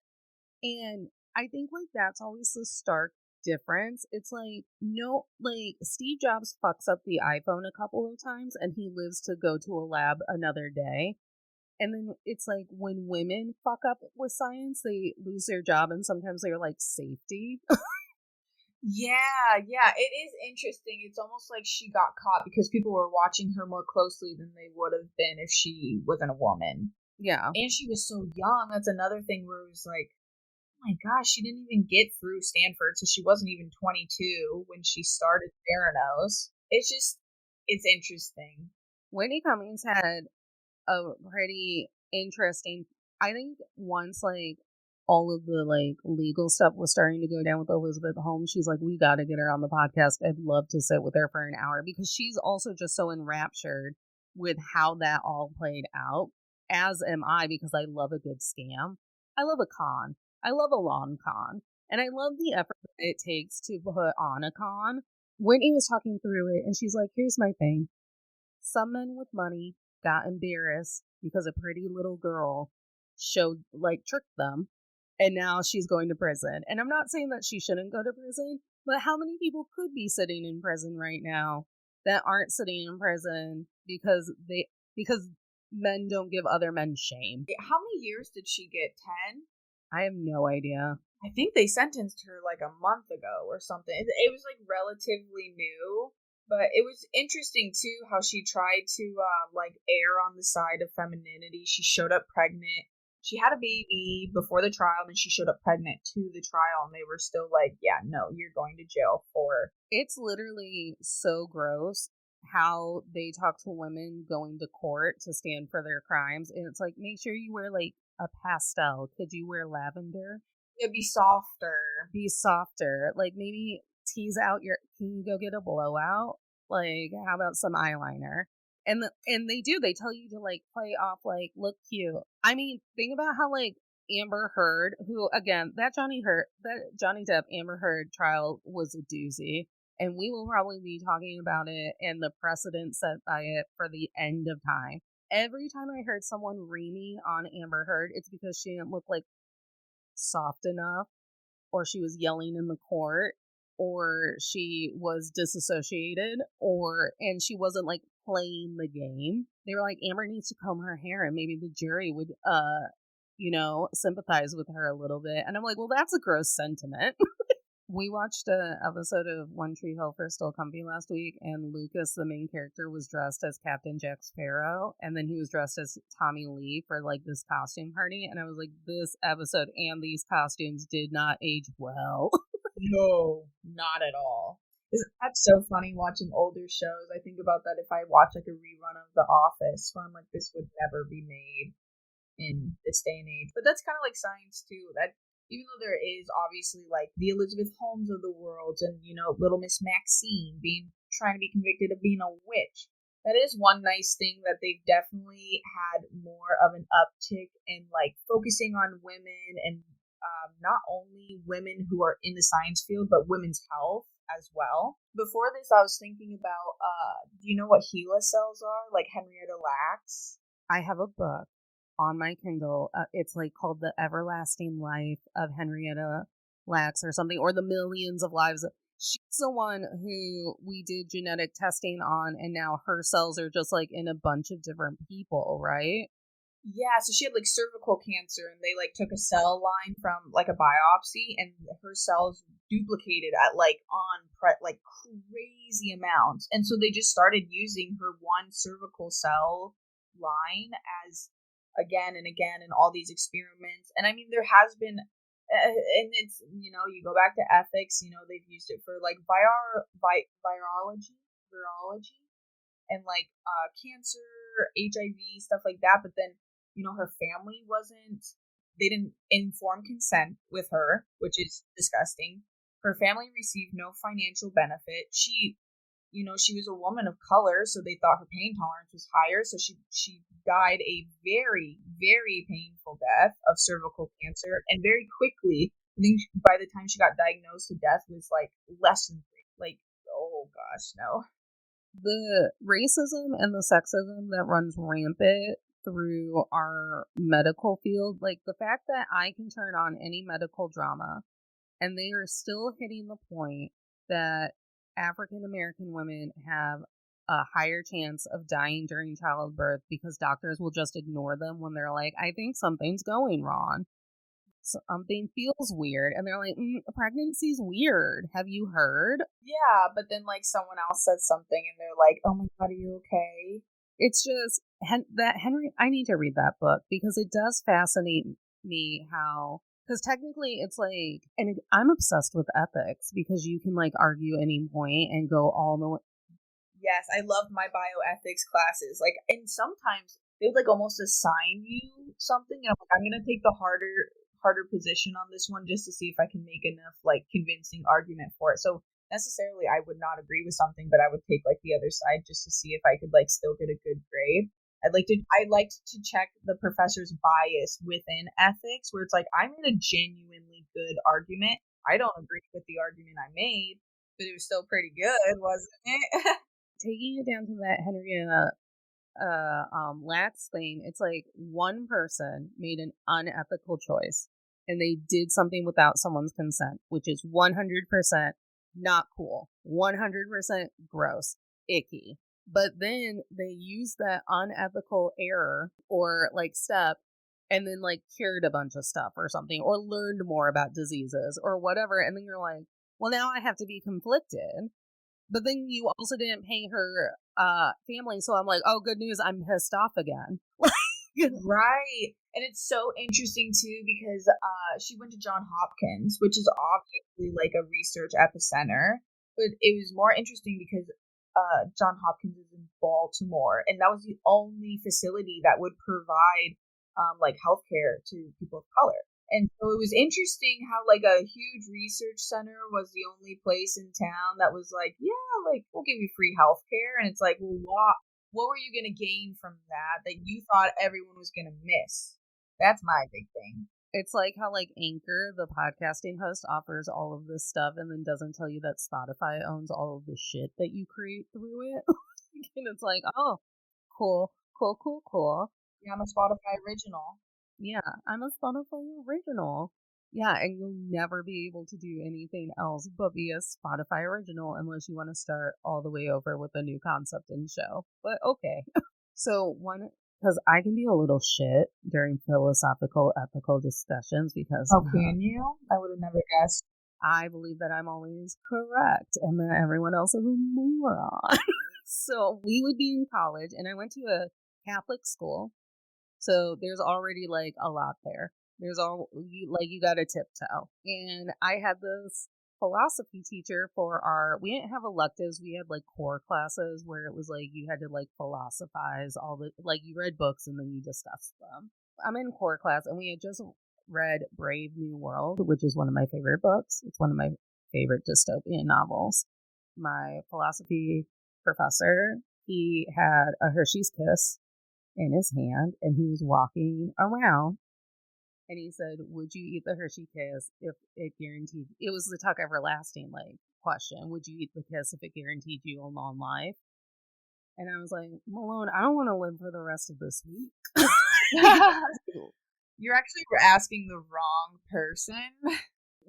Speaker 1: And I think like that's always the stark difference. It's like, no, like Steve Jobs fucks up the iPhone a couple of times and he lives to go to a lab another day. And then it's like when women fuck up with science, they lose their job, and sometimes they're like safety.
Speaker 2: Yeah, it is interesting. It's almost like she got caught because people were watching her more closely than they would have been if she wasn't a woman.
Speaker 1: Yeah.
Speaker 2: And she was so young. That's another thing where it was like, oh my gosh, she didn't even get through Stanford, so she wasn't even 22 when she started Theranos. It's interesting.
Speaker 1: Whitney Cummings had a pretty interesting, I think once like all of the like legal stuff was starting to go down with Elizabeth Holmes, she's like, we got to get her on the podcast. I'd love to sit with her for an hour, because she's also just so enraptured with how that all played out, as am I, because I love a good scam. I love a con. I love a long con. And I love the effort that it takes to put on a con. Whitney was talking through it, and she's like, here's my thing. Some men with money got embarrassed because a pretty little girl tricked them, and now she's going to prison. And I'm not saying that she shouldn't go to prison, but how many people could be sitting in prison right now that aren't sitting in prison because men don't give other men shame?
Speaker 2: How many years did she get? 10?
Speaker 1: I have no idea.
Speaker 2: I think they sentenced her like a month ago or something. It was like relatively new. But it was interesting too how she tried to like err on the side of femininity. She showed up pregnant. She had a baby before the trial, and she showed up pregnant to the trial, and they were still like, "Yeah, no, you're going to jail for."
Speaker 1: It's literally so gross how they talk to women going to court to stand for their crimes, and it's like, make sure you wear like a pastel. Could you wear lavender?
Speaker 2: It'd be softer.
Speaker 1: Be softer. Like maybe tease out your. Can you go get a blowout? Like how about some eyeliner? And they do. They tell you to like play off like look cute. I mean, think about how like Amber Heard, who again that Johnny Depp Amber Heard trial was a doozy, and we will probably be talking about it and the precedent set by it for the end of time. Every time I heard someone reaming on Amber Heard, it's because she didn't look like soft enough, or she was yelling in the court, or she was disassociated, and she wasn't like playing the game. They were like, Amber needs to comb her hair, and maybe the jury would sympathize with her a little bit. And I'm like, well, that's a gross sentiment. We watched an episode of One Tree Hill for Still Comfy last week, and Lucas, the main character, was dressed as Captain Jack Sparrow, and then he was dressed as Tommy Lee for like this costume party, and I was like, this episode and these costumes did not age well.
Speaker 2: No, not at all. That's so funny watching older shows. I think about that if I watch like a rerun of The Office, where I'm like, this would never be made in this day and age. But that's kind of like science too. That even though there is obviously like the Elizabeth Holmes of the world and Little Miss Maxine being trying to be convicted of being a witch, that is one nice thing that they've definitely had more of an uptick in like focusing on women and not only women who are in the science field but women's health as well. Before this, I was thinking about do you know what HeLa cells are? Like Henrietta Lacks.
Speaker 1: I have a book on my Kindle. It's like called The Everlasting Life of Henrietta Lacks or something, or The Millions of Lives. She's the one who we did genetic testing on, and now her cells are just like in a bunch of different people, right?
Speaker 2: Yeah, so she had like cervical cancer, and they like took a cell line from like a biopsy, and her cells duplicated at like like crazy amounts, and so they just started using her one cervical cell line as again and again in all these experiments. And I mean, there has been, and it's you go back to ethics. They've used it for like virology, and like cancer, HIV, stuff like that. But then her family they didn't inform consent with her, which is disgusting. Her family received no financial benefit. She was a woman of color, so they thought her pain tolerance was higher. So she died a very, very painful death of cervical cancer, and very quickly. I think by the time she got diagnosed, the death was like less than 3. Like, oh gosh, no.
Speaker 1: The racism and the sexism that runs rampant through our medical field, like the fact that I can turn on any medical drama and they are still hitting the point that African American women have a higher chance of dying during childbirth because doctors will just ignore them when they're like, I think something's going wrong. Something feels weird. And they're like, pregnancy's weird. Have you heard?
Speaker 2: Yeah, but then like someone else says something and they're like, oh my God, are you okay?
Speaker 1: It's just that Henry, I need to read that book because it does fascinate me how, because technically it's like, and I'm obsessed with ethics because you can like argue any point and go all the way.
Speaker 2: Yes, I love my bioethics classes. Like, and sometimes they would like almost assign you something, and I'm like, I'm gonna take the harder position on this one just to see if I can make enough like convincing argument for it. So necessarily I would not agree with something, but I would take like the other side just to see if I could like still get a good grade. I liked to check the professor's bias within ethics, where it's like I made a genuinely good argument. I don't agree with the argument I made, but it was still pretty good, wasn't it?
Speaker 1: Taking it down to that Henrietta Lacks thing, it's like one person made an unethical choice and they did something without someone's consent, which is 100% not cool, 100% gross, icky. But then they used that unethical error or like step and then like cured a bunch of stuff or something, or learned more about diseases or whatever. And then you're like, well, now I have to be conflicted. But then you also didn't pay her family, so I'm like, oh, good news, I'm pissed off again.
Speaker 2: Right. And it's so interesting too because she went to John Hopkins, which is obviously like a research epicenter. But it was more interesting because John Hopkins is in Baltimore, and that was the only facility that would provide like healthcare to people of color. And so it was interesting how like a huge research center was the only place in town that was like, yeah, like we'll give you free healthcare. And it's like, well, what were you going to gain from that you thought everyone was going to miss? That's my big thing.
Speaker 1: It's like how like Anchor, the podcasting host, offers all of this stuff and then doesn't tell you that Spotify owns all of the shit that you create through it. And it's like, oh, cool.
Speaker 2: Yeah, I'm a Spotify original.
Speaker 1: Yeah, I'm a Spotify original. Yeah, and you'll never be able to do anything else but be a Spotify original unless you want to start all the way over with a new concept and show. But okay. So one, because I can be a little shit during philosophical, ethical discussions because...
Speaker 2: Oh, can you? I would have never guessed.
Speaker 1: I believe that I'm always correct and that everyone else is a moron. So we would be in college, and I went to a Catholic school. So there's already like a lot there. There's all you got to tiptoe. And I had this philosophy teacher for we didn't have electives. We had like core classes where it was like you had to like philosophize all the, like you read books and then you discussed them. I'm in core class and we had just read Brave New World, which is one of my favorite books. It's one of my favorite dystopian novels. My philosophy professor, he had a Hershey's Kiss in his hand and he was walking around and he said, would you eat the Hershey Kiss if it guaranteed, it was the Tuck Everlasting like question, would you eat the kiss if it guaranteed you a long life? And I was like, Malone, I don't want to live for the rest of this week.
Speaker 2: You're actually asking the wrong person.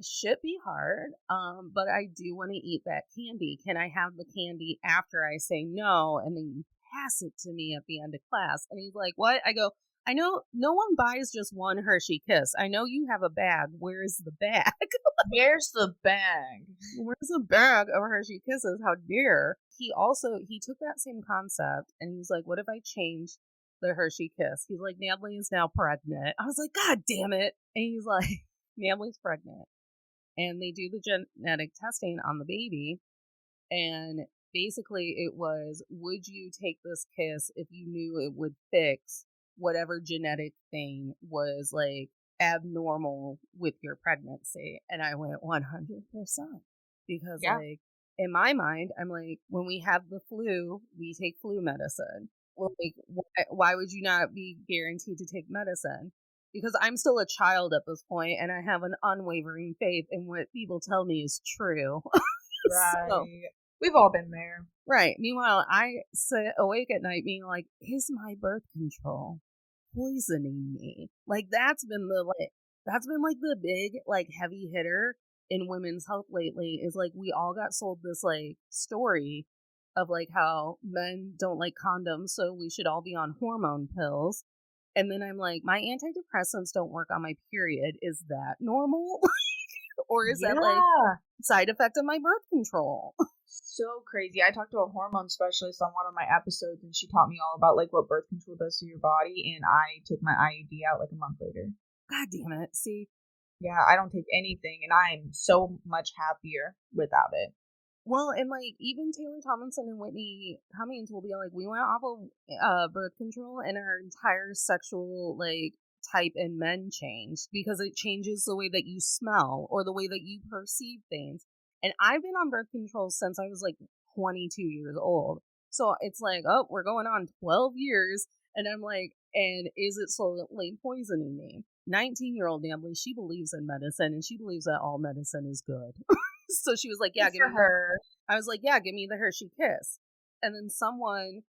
Speaker 1: Should be hard, but I do want to eat that candy. Can I have the candy after I say no and then you pass it to me at the end of class? And he's like, what? I go, I know no one buys just one Hershey Kiss. I know you have a bag. Where's the bag?
Speaker 2: Where's the bag?
Speaker 1: Where's the bag of Hershey Kisses? How dare. He took that same concept and he's like, what if I change the Hershey Kiss? He's like, Natalie is now pregnant. I was like, God damn it. And he's like, Natalie's pregnant. And they do the genetic testing on the baby. And basically it was, would you take this kiss if you knew it would fix whatever genetic thing was like abnormal with your pregnancy? And I went 100%. Because like in my mind, I'm like, when we have the flu, we take flu medicine. Well, like, why would you not be guaranteed to take medicine? Because I'm still a child at this point and I have an unwavering faith in what people tell me is true.
Speaker 2: Right. So, we've all been there.
Speaker 1: Right. Meanwhile, I sit awake at night being like, is my birth control poisoning me? Like that's been the big like heavy hitter in women's health lately, is like we all got sold this like story of like how men don't like condoms, so we should all be on hormone pills. And then I'm like, my antidepressants don't work on my period. Is that normal? Or is that like side effect of my birth control?
Speaker 2: So crazy. I talked to a hormone specialist on one of my episodes and she taught me all about like what birth control does to your body, and I took my IUD out like a month later.
Speaker 1: God damn it. See?
Speaker 2: Yeah, I don't take anything and I'm so much happier without it.
Speaker 1: Well, and like even Taylor Tomlinson and Whitney Cummings will be like, we went off of birth control and our entire sexual like type in men changed because it changes the way that you smell or the way that you perceive things. And I've been on birth control since I was like 22 years old. So it's like, oh, we're going on 12 years. And I'm like, and is it slowly poisoning me? 19-year-old Natalie, she believes in medicine and she believes that all medicine is good. So she was like, yeah, give me her. I was like, yeah, give me the Hershey Kiss. And then someone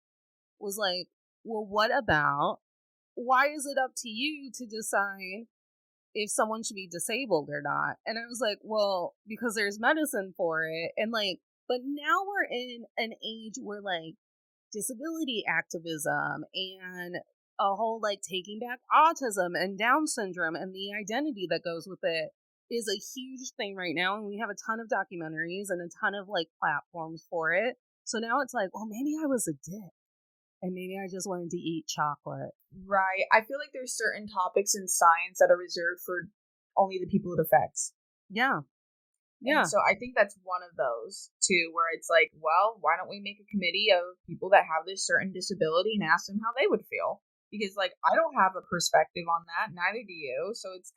Speaker 1: was like, well, what about, why is it up to you to decide if someone should be disabled or not? And I was like, well, because there's medicine for it. And like, but now we're in an age where like disability activism and a whole like taking back autism and Down syndrome and the identity that goes with it is a huge thing right now, and we have a ton of documentaries and a ton of like platforms for it. So now it's like, well, maybe I was a dick, and maybe I just wanted to eat chocolate.
Speaker 2: Right. I feel like there's certain topics in science that are reserved for only the people it affects.
Speaker 1: Yeah.
Speaker 2: And so I think that's one of those too, where it's like, well, why don't we make a committee of people that have this certain disability and ask them how they would feel? Because like I don't have a perspective on that, neither do you. So it's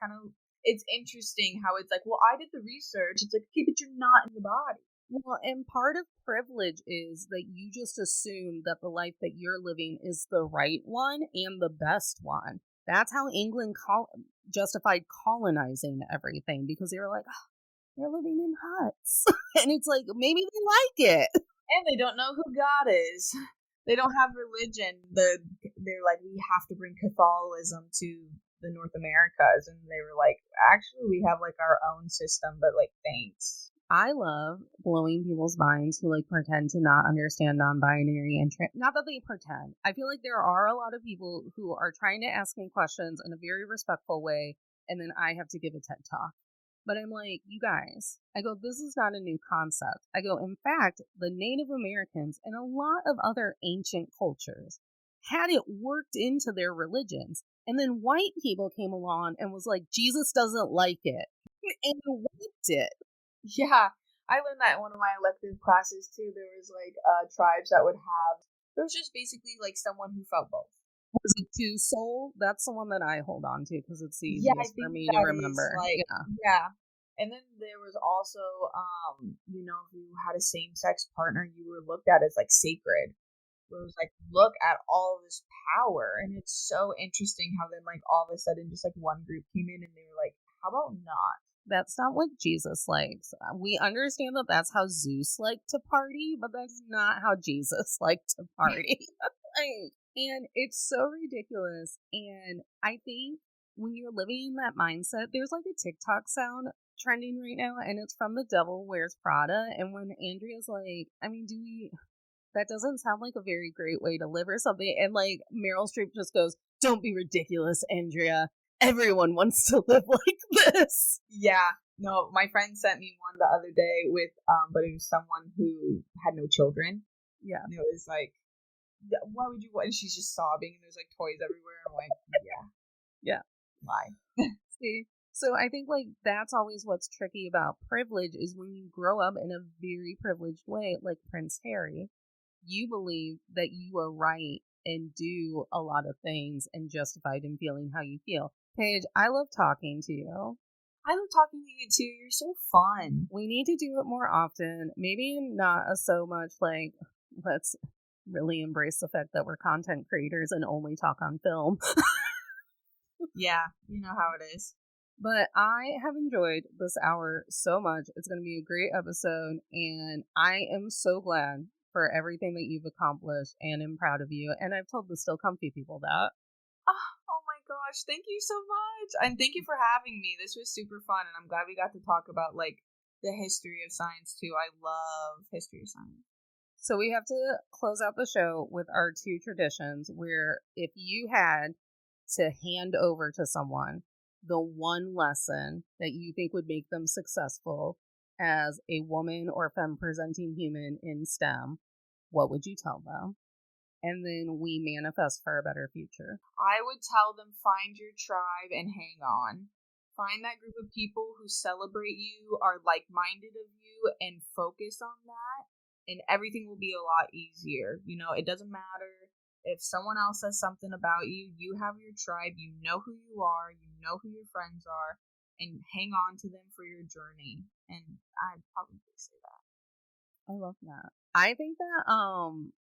Speaker 2: interesting how it's like, well, I did the research. It's like, okay, but you're not in the body.
Speaker 1: Well, and part of privilege is that you just assume that the life that you're living is the right one and the best one. That's how England justified colonizing everything, because they were like, oh, they're living in huts. And it's like, maybe they like it.
Speaker 2: And they don't know who God is. They don't have religion. They're like, we have to bring Catholicism to the North Americas. And they were like, actually, we have like our own system, but like, thanks.
Speaker 1: I love blowing people's minds who like pretend to not understand non-binary and not that they pretend. I feel like there are a lot of people who are trying to ask me questions in a very respectful way, and then I have to give a TED talk. But I'm like, you guys, I go, this is not a new concept. I go, in fact, the Native Americans and a lot of other ancient cultures had it worked into their religions. And then white people came along and was like, Jesus doesn't like it. And wiped it.
Speaker 2: Yeah, I learned that in one of my elective classes too. There was like tribes that would have. There was just basically like someone who felt both.
Speaker 1: Was it Two Soul? That's the one that I hold on to because it's the easiest for me to remember.
Speaker 2: Like, yeah. And then there was also, you know, if you had a same-sex partner, you were looked at as like sacred. Where it was like, look at all of this power, and it's so interesting how then like all of a sudden just like one group came in and they were like, how about not?
Speaker 1: That's not what Jesus likes. We understand that that's how Zeus liked to party, but that's not how Jesus liked to party. And it's so ridiculous. And I think when you're living in that mindset, there's like a TikTok sound trending right now, and it's from The Devil Wears Prada. And when Andrea's like, I mean, that doesn't sound like a very great way to live or something. And like Meryl Streep just goes, don't be ridiculous, Andrea. Everyone wants to live like this.
Speaker 2: Yeah. No, my friend sent me one the other day with, but it was someone who had no children.
Speaker 1: Yeah.
Speaker 2: And it was like, why would you want? And she's just sobbing, and there's like toys everywhere. I'm like, yeah.
Speaker 1: Yeah.
Speaker 2: Why?
Speaker 1: See? So I think like that's always what's tricky about privilege is when you grow up in a very privileged way, like Prince Harry, you believe that you are right and do a lot of things and justified in feeling how you feel. Paige, I love talking to you.
Speaker 2: I love talking to you too. You're so fun.
Speaker 1: We need to do it more often. Maybe not so much like, let's really embrace the fact that we're content creators and only talk on film.
Speaker 2: Yeah, you know how it is.
Speaker 1: But I have enjoyed this hour so much. It's going to be a great episode, and I am so glad for everything that you've accomplished, and I'm proud of you. And I've told the Still Comfy people that.
Speaker 2: Oh my gosh, thank you so much. And thank you for having me. This was super fun, and I'm glad we got to talk about like the history of science too. I love history of science.
Speaker 1: So we have to close out the show with our two traditions where if you had to hand over to someone the one lesson that you think would make them successful as a woman or femme presenting human in STEM, what would you tell them? And then we manifest for a better future.
Speaker 2: I would tell them find your tribe and hang on. Find that group of people who celebrate you, are like-minded of you, and focus on that. And everything will be a lot easier. You know, it doesn't matter if someone else says something about you. You have your tribe. You know who you are. You know who your friends are. And hang on to them for your journey. And I'd probably say that.
Speaker 1: I love that. I think that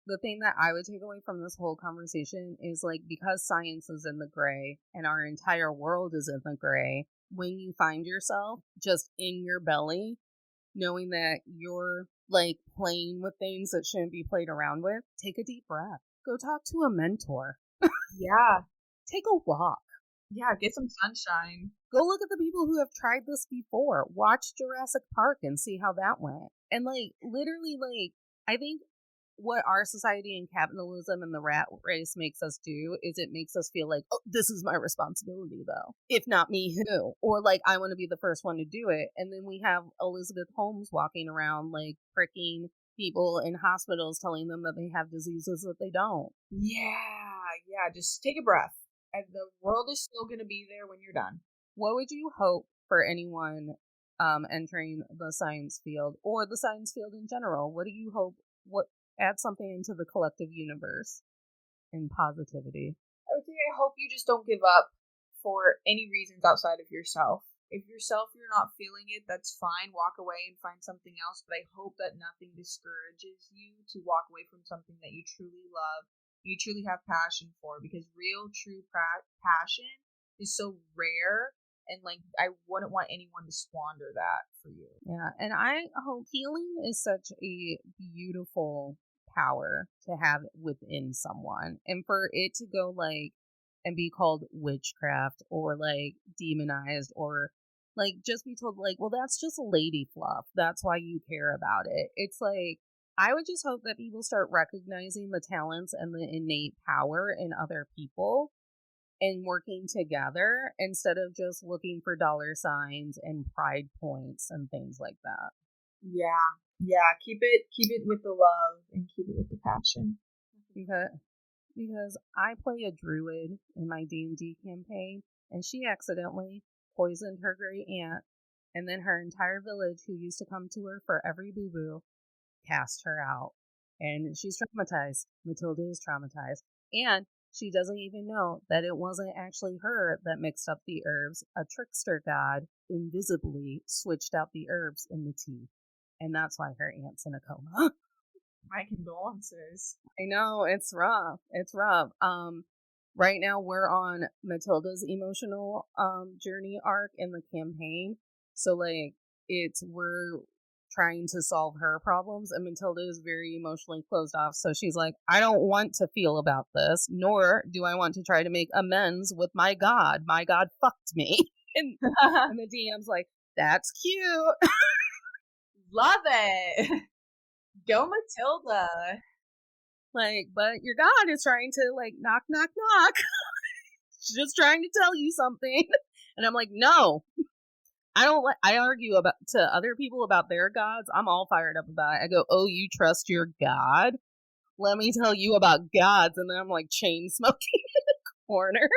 Speaker 1: the thing that I would take away from this whole conversation is like, because science is in the gray and our entire world is in the gray, when you find yourself just in your belly, knowing that you're like playing with things that shouldn't be played around with, take a deep breath. Go talk to a mentor.
Speaker 2: Yeah.
Speaker 1: Take a walk.
Speaker 2: Yeah, get some sunshine.
Speaker 1: Go look at the people who have tried this before. Watch Jurassic Park and see how that went. And like literally, like, I think what our society and capitalism and the rat race makes us do is it makes us feel like, oh, this is my responsibility, though. If not me, who? Or like, I want to be the first one to do it. And then we have Elizabeth Holmes walking around like pricking people in hospitals, telling them that they have diseases that they don't.
Speaker 2: Yeah. Just take a breath. And the world is still going to be there when you're done.
Speaker 1: What would you hope for anyone entering the science field or the science field in general? What do you hope? What add something into the collective universe and positivity?
Speaker 2: I would say I hope you just don't give up for any reasons outside of yourself. If yourself you're not feeling it, that's fine. Walk away and find something else. But I hope that nothing discourages you to walk away from something that you truly love, you truly have passion for, because real, true passion is so rare. And like, I wouldn't want anyone to squander that for you.
Speaker 1: Yeah, and I hope healing is such a beautiful power to have within someone, and for it to go like and be called witchcraft or like demonized or like just be told like, well, that's just lady fluff. That's why you care about it. It's like, I would just hope that people start recognizing the talents and the innate power in other people and working together instead of just looking for dollar signs and pride points and things like that.
Speaker 2: Yeah. Keep it with the love and keep it with the passion.
Speaker 1: Because I play a druid in my D&D campaign, and she accidentally poisoned her great aunt, and then her entire village, who used to come to her for every boo-boo, cast her out. And she's traumatized. Matilda is traumatized. And she doesn't even know that it wasn't actually her that mixed up the herbs. A trickster god invisibly switched out the herbs in the tea. And that's why her aunt's in a coma.
Speaker 2: My condolences.
Speaker 1: I know, it's rough. It's rough. Right now we're on Matilda's emotional journey arc in the campaign. So like we're trying to solve her problems, and Matilda is very emotionally closed off. So she's like, I don't want to feel about this, nor do I want to try to make amends with my god. My god fucked me. and the DM's like, that's cute.
Speaker 2: Love it. Go Matilda.
Speaker 1: Like, but your god is trying to like knock, knock, knock. She's just trying to tell you something. And I'm like, no. I argue about to other people about their gods. I'm all fired up about it. I go, oh, you trust your god? Let me tell you about gods. And then I'm like chain smoking in the corner.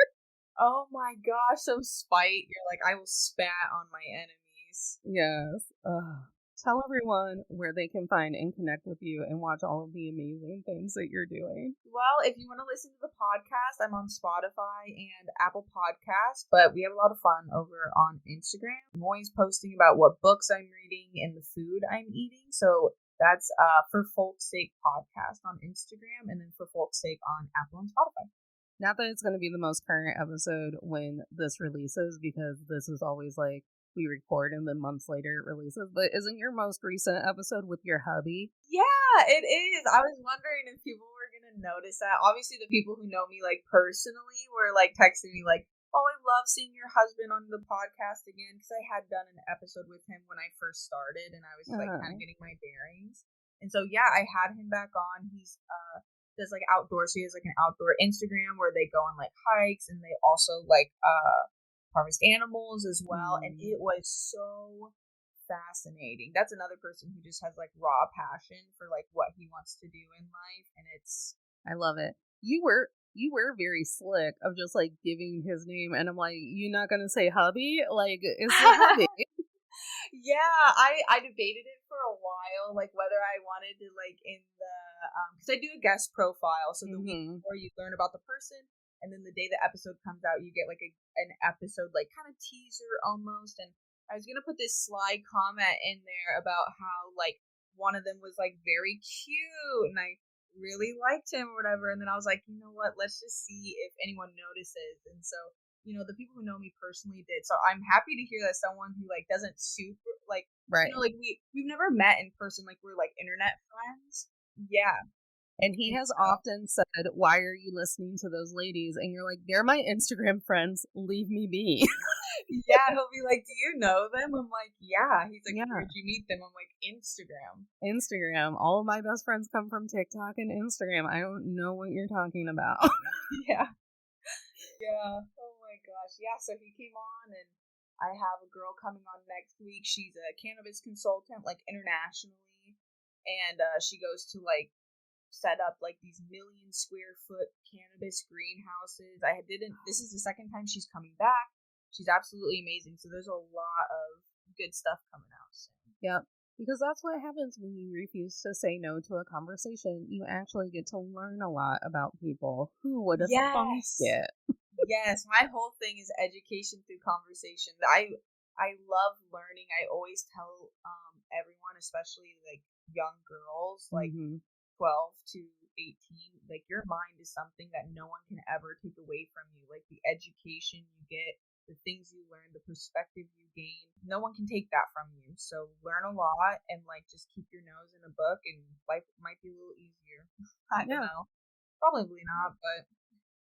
Speaker 2: Oh my gosh, so spite. You're like, I will spat on my enemies.
Speaker 1: Yes. Tell everyone where they can find and connect with you and watch all of the amazing things that you're doing.
Speaker 2: Well, if you want to listen to the podcast, I'm on Spotify and Apple Podcasts, but we have a lot of fun over on Instagram. I'm always posting about what books I'm reading and the food I'm eating. So that's For Folk's Sake Podcast on Instagram, and then For Folk's Sake on Apple and Spotify.
Speaker 1: Not that it's going to be the most current episode when this releases, because this is always like, we record and then months later it releases, but isn't your most recent episode with your hubby?
Speaker 2: Yeah, it is. I was wondering if people were gonna notice that. Obviously the people who know me like personally were like texting me like, oh, I love seeing your husband on the podcast again, because I had done an episode with him when I first started and I was like kind of getting my bearings. And so yeah, I had him back on. He's does like outdoors, so he has like an outdoor Instagram where they go on like hikes, and they also like harvest animals as well. And it was so fascinating. That's another person who just has like raw passion for like what he wants to do in life, and it's,
Speaker 1: I love it. You were very slick of just like giving his name, and I'm like, you're not gonna say hubby? Like, it's a hubby.
Speaker 2: Yeah, I debated it for a while, like whether I wanted to like in the because I do a guest profile, so the week before you learn about the person, and then the day the episode comes out, you get like an episode like kind of teaser almost. And I was gonna put this sly comment in there about how like one of them was like very cute, and I really liked him or whatever. And then I was like, you know what? Let's just see if anyone notices. And so, you know, the people who know me personally did. So I'm happy to hear that someone who like doesn't super like,
Speaker 1: right,
Speaker 2: you know, like we've never met in person, like we're like internet friends. Yeah.
Speaker 1: And he has often said, why are you listening to those ladies? And you're like, they're my Instagram friends. Leave me be.
Speaker 2: Yeah, he'll be like, "Do you know them?" I'm like, "Yeah." He's like,
Speaker 1: Yeah.
Speaker 2: "Where'd you meet them?" I'm like, "Instagram."
Speaker 1: Instagram. All of my best friends come from TikTok and Instagram. I don't know what you're talking about.
Speaker 2: Yeah. Yeah. Oh my gosh. Yeah, so he came on and I have a girl coming on next week. She's a cannabis consultant, like internationally. And she goes to like set up like these 1,000,000 square foot cannabis greenhouses. This is the second time she's coming back. She's absolutely amazing. So there's a lot of good stuff coming out soon.
Speaker 1: Yep. Because that's what happens when you refuse to say no to a conversation. You actually get to learn a lot about people. Who would have thunk
Speaker 2: Yes.
Speaker 1: it?
Speaker 2: Yes, my whole thing is education through conversation. I love learning. I always tell everyone, especially like young girls, like
Speaker 1: Mm-hmm.
Speaker 2: 12 to 18, like your mind is something that no one can ever take away from you. Like the education you get, the things you learn, the perspective you gain, no one can take that from you. So learn a lot and like just keep your nose in a book and life might be a little easier. I don't
Speaker 1: Yeah.
Speaker 2: know. Probably not, but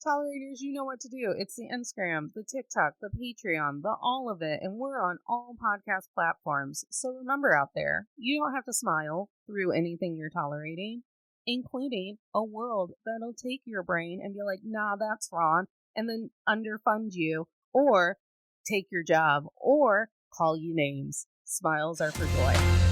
Speaker 1: Tolerators, you know what to do. It's the Instagram, the TikTok, the Patreon, the all of it. And we're on all podcast platforms. So remember out there, you don't have to smile through anything you're tolerating, including a world that'll take your brain and be like, nah, that's wrong, and then underfund you, or take your job, or call you names. Smiles are for joy.